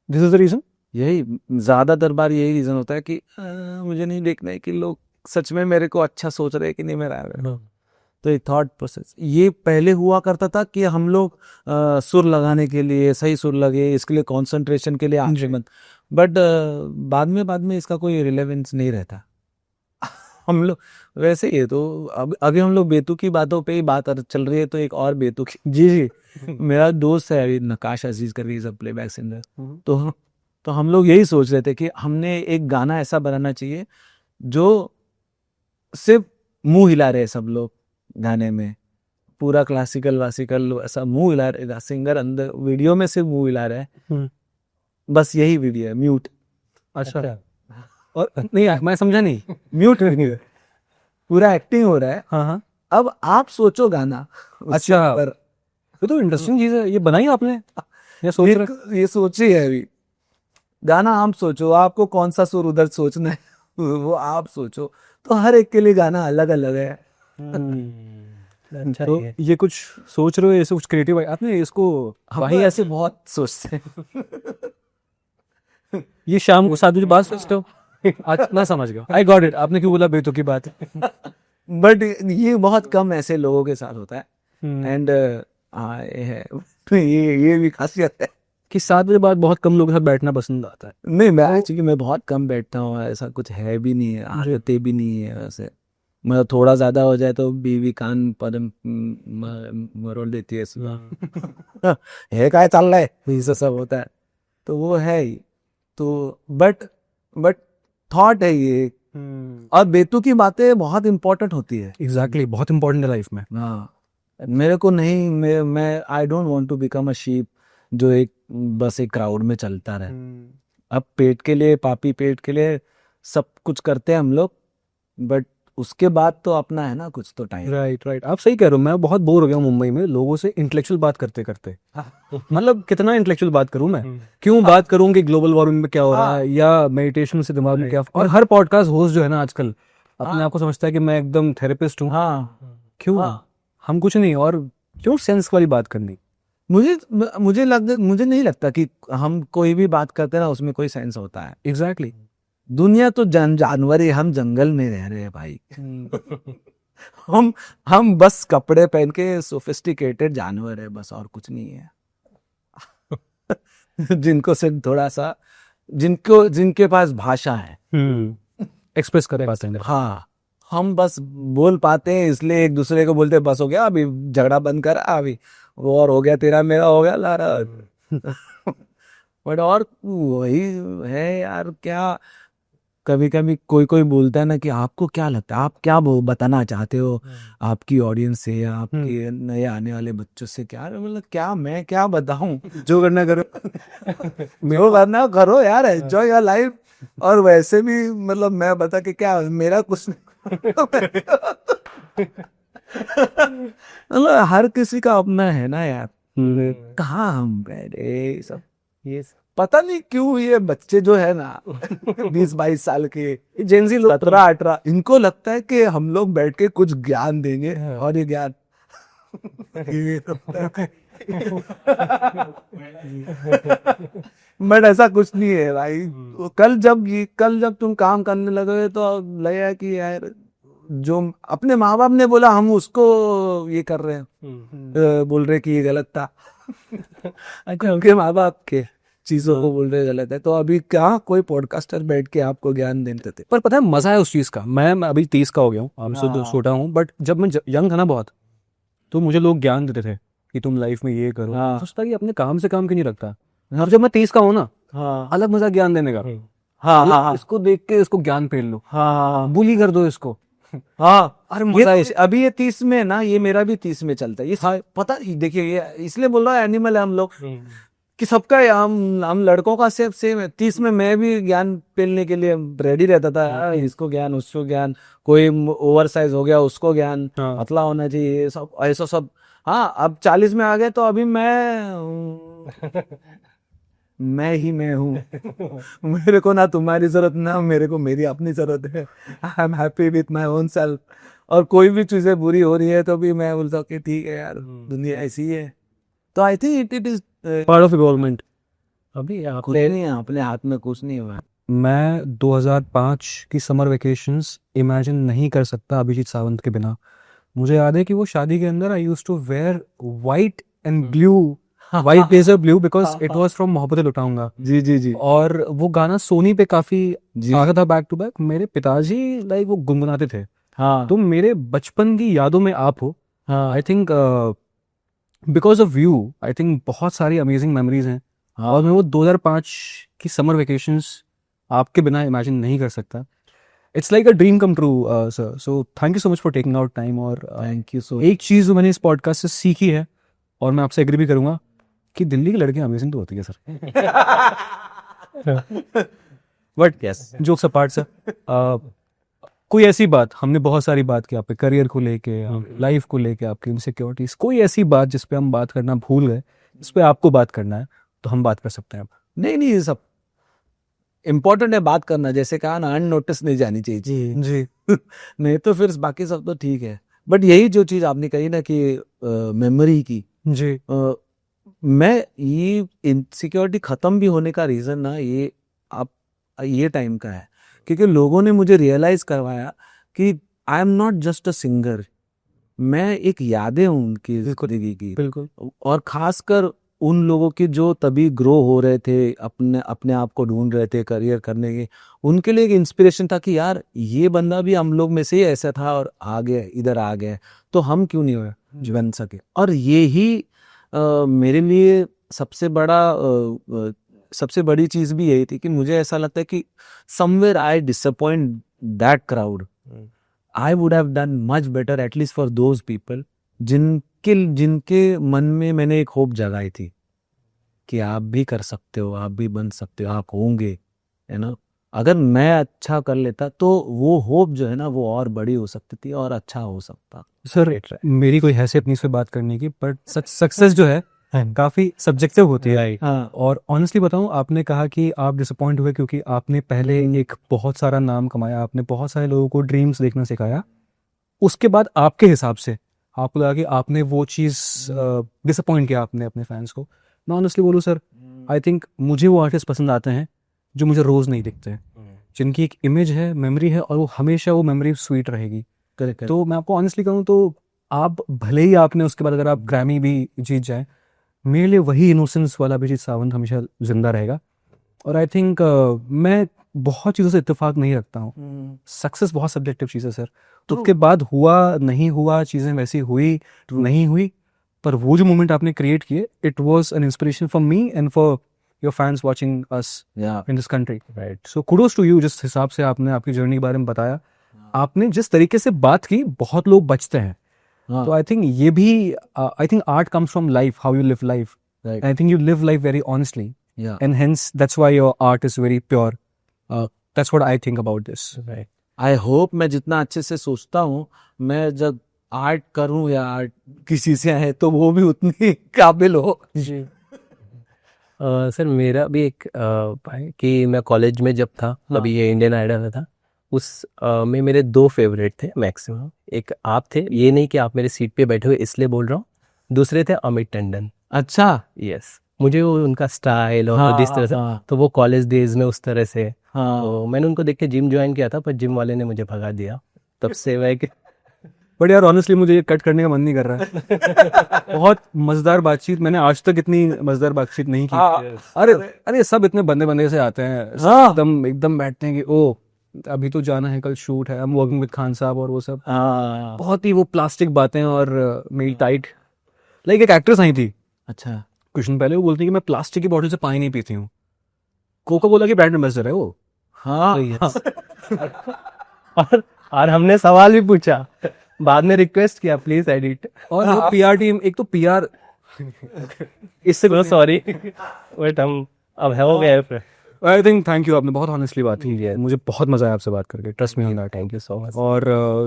This is the reason. यही ज्यादातर बार यही रीजन होता है कि मुझे नहीं देखना है कि लोग सच में मेरे को अच्छा सोच रहे हैं कि नहीं मेरा। तो ये थॉट प्रोसेस ये पहले हुआ करता था कि हम लोग सुर लगाने के लिए, सही सुर लगे इसके लिए, कंसंट्रेशन के लिए आंखें बंद, बट बाद में इसका कोई रिलेवेंस नहीं रहता। हम लोग वैसे ही है। तो अब अभी हम लोग बेतुकी बातों पे ही बात चल रही है, तो एक और बेतुकी जी मेरा दोस्त है अभी नकाश अजीज करके, इज अ प्लेबैक सिंगर। तो हम लोग यही सोच रहे थे कि हमने एक गाना ऐसा बनाना चाहिए जो सिर्फ मुंह हिला रहे सब लोग गाने में, पूरा क्लासिकल वासिकल ऐसा मुंह हिला रहा है, सिंगर अंदर वीडियो में सिर्फ मुंह हिला रहा है, बस यही वीडियो है, म्यूट। अच्छा, और नहीं मैं समझा नहीं। म्यूट वीडियो है, पूरा एक्टिंग हो रहा है। हाँ हाँ, अब आप सोचो गाना उसके अच्छा। ऊपर। ये तो इंटरेस्टिंग चीज है, ये बनाई आपने या सोच रहे? ये सोची है अभी, गाना आप सोचो, आपको कौन सा सुर उधर सोचना है वो आप सोचो। तो हर एक के लिए गाना अलग अलग है। अच्छा तो ये ये कुछ सोच रहे हो, ऐसे कुछ क्रिएटिव आपने इसको? भाई ऐसे बहुत सोचते हैं। ये शाम को 7 बजे बाद सोचते हो? आज मैं समझ गया, आई गॉट इट। आपने क्यों बोला बेतुकी की बात? बट ये बहुत कम ऐसे लोगों के साथ होता है। एंड हाँ ये है, ये भी खासियत है कि 7 बजे बाद बहुत कम लोगों के साथ बैठना पसंद आता है। नहीं, मैं एक्चुअली मैं बहुत कम बैठता हूँ, ऐसा कुछ है भी नहीं है, आदतें भी नहीं है वैसे। मतलब थोड़ा ज्यादा हो जाए तो बीवी कान पर मरोड़ देती है इसमें। है क्या चल रहा है, ये सब होता है, तो वो है ही। तो बट थॉट है ये। और बेतुकी बातें बहुत इंपॉर्टेंट होती है। एग्जैक्टली, बहुत इंपॉर्टेंट है लाइफ में। हाँ, मेरे को नहीं, मैं I don't want to become a sheep जो एक बस एक क्राउड में चलता रहे। अब पेट के लिए, पापी पेट के लिए सब कुछ करते हैं हम लोग, बट उसके बाद तो अपना है ना कुछ तो टाइम। राइट, आप सही कह रहे हो। मैं बहुत बोर हो गया मुंबई में लोगों से इंटेलेक्चुअल बात करते करते। मतलब कितना इंटेलेक्चुअल बात करूं मैं? क्यों बात करूं कि ग्लोबल वार्मिंग में क्या हो रहा है, या मेडिटेशन से दिमाग में क्या। और हर पॉडकास्ट होस्ट जो है ना आजकल अपने आप को समझता है कि मैं एकदम थेरेपिस्ट हूँ। हाँ, क्यों? हम कुछ नहीं, और क्यों सेंस वाली बात करनी? मुझे नहीं लगता कि हम कोई भी बात करते हैं ना उसमें कोई सेंस होता है। एग्जैक्टली। दुनिया तो जानवर है, हम जंगल में रह रहे हैं भाई। हम बस कपड़े पहन के सोफिस्टिकेटेड जानवर है बस, और कुछ नहीं है। जिनको सिर्फ थोड़ा सा, जिनके पास भाषा है, एक्सप्रेस कर पाते हैं। हाँ, हम बस बोल पाते हैं, इसलिए एक दूसरे को बोलते हैं बस हो गया अभी झगड़ा बंद कर, अभी वो और हो गया, तेरा मेरा हो गया लारा। बट और वही है यार। क्या कभी कभी कोई बोलता है ना कि आपको क्या लगता है, आप क्या बताना चाहते हो आपकी ऑडियंस से या आपके नए आने वाले बच्चों से? क्या मतलब क्या मैं क्या बताऊं, जो करना करो। जो करना करो यार, एंजॉय योर लाइफ। और वैसे भी मतलब मैं बता के क्या, मेरा कुछ मतलब हर किसी का अपना है ना यार। कहाँ हम बैठे सब, ये पता नहीं क्यों ये बच्चे जो है ना 20-22 साल के जेंजी लोग 17-18, इनको लगता है कि हम लोग बैठ के कुछ ज्ञान देंगे। और ये ज्ञान बट ऐसा कुछ नहीं है भाई। कल जब तुम काम करने लगे तो लगा कि यार जो अपने माँ बाप ने बोला हम उसको ये कर रहे हैं, बोल रहे कि ये गलत था। अच्छा, उनके माँ बाप के चीजों को बोल रहे गलत है, तो अभी क्या कोई पॉडकास्टर बैठ के आपको ज्ञान देते थे? पर पता है मजा है उस चीज का। मैं अभी 30 का हो गया हूँ, हमसे छोटा हूँ, बट जब मैं यंग था ना बहुत, तो मुझे लोग ज्ञान देते थे कि तुम लाइफ में ये करो। हाँ। सोचता कि अपने काम से काम क्यों नहीं रखता। अब जब मैं 30 का हूँ ना, हाँ अलग मजा ज्ञान देने का। हाँ हाँ इसको देख के इसको ज्ञान पेल लो, हाँ बुली कर दो इसको। हाँ। अरे मजा है। अभी ये 30 में ना, ये मेरा भी 30 में चलता है ये। पता देखिए, ये इसलिए बोल रहा है एनिमल है हम लोग कि सबका हम लड़कों का सेम है। 30 में मैं भी ज्ञान पेलने के लिए रेडी रहता था, इसको ज्ञान उसको ज्ञान, कोई ओवर साइज हो गया उसको ज्ञान, पतला होना चाहिए, सब ऐसा सब। हाँ, अब 40 में आ गए तो अभी मैं ही मैं हूँ। मेरे को ना तुम्हारी जरूरत, ना मेरे को मेरी अपनी जरूरत है। I am happy with my own self. और कोई भी चीजें बुरी हो रही है तो भी मैं बोलता हूँ कि ठीक है यार, दुनिया ऐसी है। तो I think it is part of involvement. अभी कुछ नहीं है अपने हाथ में, कुछ नहीं हुआ। मैं 2005 की समर वेकेशंस इमेजिन नहीं कर सकता अभिजीत सावंत के बिना। मुझे याद है कि वो शादी के अंदर I used to wear white and blue, white blazer blue, because it was from Mohabbatein लुटाऊंगा। जी जी जी। और वो गाना सोनी पे काफी आया था बैक टू बैक। मेरे पिताजी लाइक वो गुनगुनाते थे। हाँ, तुम मेरे बचपन की यादों में आप हो। I think because of you, I think बहुत सारी अमेजिंग मेमोरीज हैं। और मैं वो 2005 की समर वेकेशंस आपके बिना इमेजिन नहीं कर सकता। It's like a dream come true sir. So thank you so much for taking out time. और थैंक यू सो एक चीज़ जो मैंने इस पॉडकास्ट से सीखी है, और मैं आपसे एग्री भी करूंगा, कि दिल्ली की लड़कियां अमेजिंग तो होती है sir. But yes jokes apart sir, कोई ऐसी बात, हमने बहुत सारी बात की आपके करियर को लेके, लाइफ को लेके, आपकी इनसिक्योरिटीज, कोई ऐसी बात जिस पे हम बात करना भूल गए, जिस पे आपको बात करना है, तो हम बात कर सकते हैं अब. नहीं ये सब इम्पोर्टेंट है बात करना, जैसे कहा ना अननोटिस नहीं जानी चाहिए. जी नहीं तो फिर बाकी सब तो ठीक है. बट यही जो चीज आपने कही ना कि मेमोरी की, जी मैं ये इनसिक्योरिटी खत्म भी होने का रीजन ना ये टाइम का है, क्योंकि लोगों ने मुझे रियलाइज करवाया कि आई am not just a singer, मैं एक यादें हूँ उनकी जिंदगी की. बिल्कुल. और खासकर उन लोगों की जो तभी ग्रो हो रहे थे, अपने अपने आप को ढूंढ रहे थे करियर करने के, उनके लिए एक इंस्पिरेशन था कि यार ये बंदा भी हम लोग में से ही ऐसा था और आ गया, इधर आ गया, तो हम क्यों नहीं हुए बन सके. और ये ही मेरे लिए सबसे बड़ी चीज भी यही थी कि मुझे ऐसा लगता है कि somewhere I disappoint that crowd, I would have done much better at least for those people जिनके मन में मैंने एक होप जगाई थी कि आप भी कर सकते हो, आप भी बन सकते हो, आप होंगे, है ना. अगर मैं अच्छा कर लेता तो वो होप जो है ना वो और बड़ी हो सकती थी और अच्छा हो सकता. सर मेरी कोई हैसियत नहीं इस पे बात करने की, बट सक्सेस जो है काफी सब्जेक्टिव होती है. हाँ और ऑनेस्टली बताऊं, आपने कहा कि आप डिसअपॉइंट हुए क्योंकि आपने पहले एक बहुत सारा नाम कमाया, आपने बहुत सारे लोगों को ड्रीम्स देखना सिखाया, उसके बाद आपके हिसाब से आपको लगा कि आपने वो चीज़ डिसअपॉइंट किया आपने अपने फैंस को. मैं ऑनेस्टली बोलूँ सर, आई थिंक मुझे वो आर्टिस्ट पसंद आते हैं जो मुझे रोज़ नहीं दिखते, जिनकी एक इमेज है, मेमोरी है, और वो हमेशा वो मेमोरी स्वीट रहेगी. करेक्ट. तो मैं आपको ऑनेस्टली कहूँ तो आप भले ही आपने उसके बाद अगर आप ग्रैमी भी जीत जाए, मेरे लिए वही इनोसेंस वाला अभिजीत सावंत हमेशा जिंदा रहेगा. और आई थिंक मैं बहुत चीज़ों से इत्तेफाक नहीं रखता हूँ. सक्सेस बहुत सब्जेक्टिव चीज़ है सर. तो उसके बाद हुआ नहीं हुआ, चीज़ें वैसी हुई नहीं हुई, पर वो जो मोमेंट आपने क्रिएट किए, it was an inspiration for me and for your fans watching us in this country. Right. So kudos to you. जिस हिसाब से आपने आपकी जर्नी के बारे में बताया, आपने जिस तरीके से बात की, बहुत लोग बचते हैं. तो आई थिंक ये भी, I think art comes from life, how you live life. Right. I think you live life very honestly, Yeah. and hence that's why your art is very pure. That's what I think about this. Right. I hope मैं जितना अच्छे से सोचता हूँ, मैं जब art करूँ या आर्ट किसी से है तो वो भी उतनी काबिल हो. जी सर मेरा भी एक भाई कि मैं कॉलेज में जब था, अभी ये इंडियन आइडल में था, उस में मेरे 2 फेवरेट थे मैक्सिमम. एक आप थे, ये नहीं कि आप मेरे सीट पे बैठे हुए इसलिए बोल रहा हूँ. दूसरे थे अमित टंडन. अच्छा. यस, मुझे वो उनका स्टाइल और जिस तरह से, तो वो कॉलेज डेज में उस तरह से, तो मैंने उनको देख के जिम ज्वाइन किया था, पर जिम वाले ने मुझे भगा दिया. तब से वह कि बट यार ऑनेस्टली मुझे ये कट करने का मन नहीं कर रहा है. बहुत मजेदार बातचीत, मैंने आज तक इतनी मजेदार बातचीत नहीं की. अरे सब इतने बंदे बंदे से आते हैं, एकदम बैठते हैं कि ओ अभी तो जाना है, कल शूट है, I am working with Khan साहब, और वो सब बहुत ही वो प्लास्टिक बातें और मेरी टाइट. लाइक एक एक्ट्रेस आई थी अच्छा. कुछ दिन पहले, वो बोलती कि मैं प्लास्टिक की बोतल से पानी नहीं पीती हूँ. कोका कोला की ब्रांड एम्बेसडर है वो. हाँ. और हमने सवाल भी पूछा, बाद में रिक्वेस्ट किया प्लीज एडिट. और वो पीआर टीम, एक तो पीआर इससे सॉरी, बट हम अब हो गए. आई थिंक थैंक यू, आपने बहुत ऑनेस्टली बात की. मुझे बहुत मजा आया आपसे बात करके, trust me on that. Thank you so much. और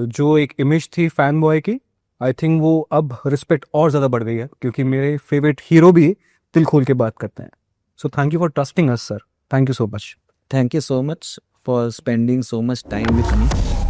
जो एक इमेज थी फैन बॉय की, आई थिंक वो अब रिस्पेक्ट और ज़्यादा बढ़ गई है, क्योंकि मेरे फेवरेट हीरो भी दिल खोल के बात करते हैं. So thank you for trusting us sir. Thank you so much. Thank you so much for spending so much time with me.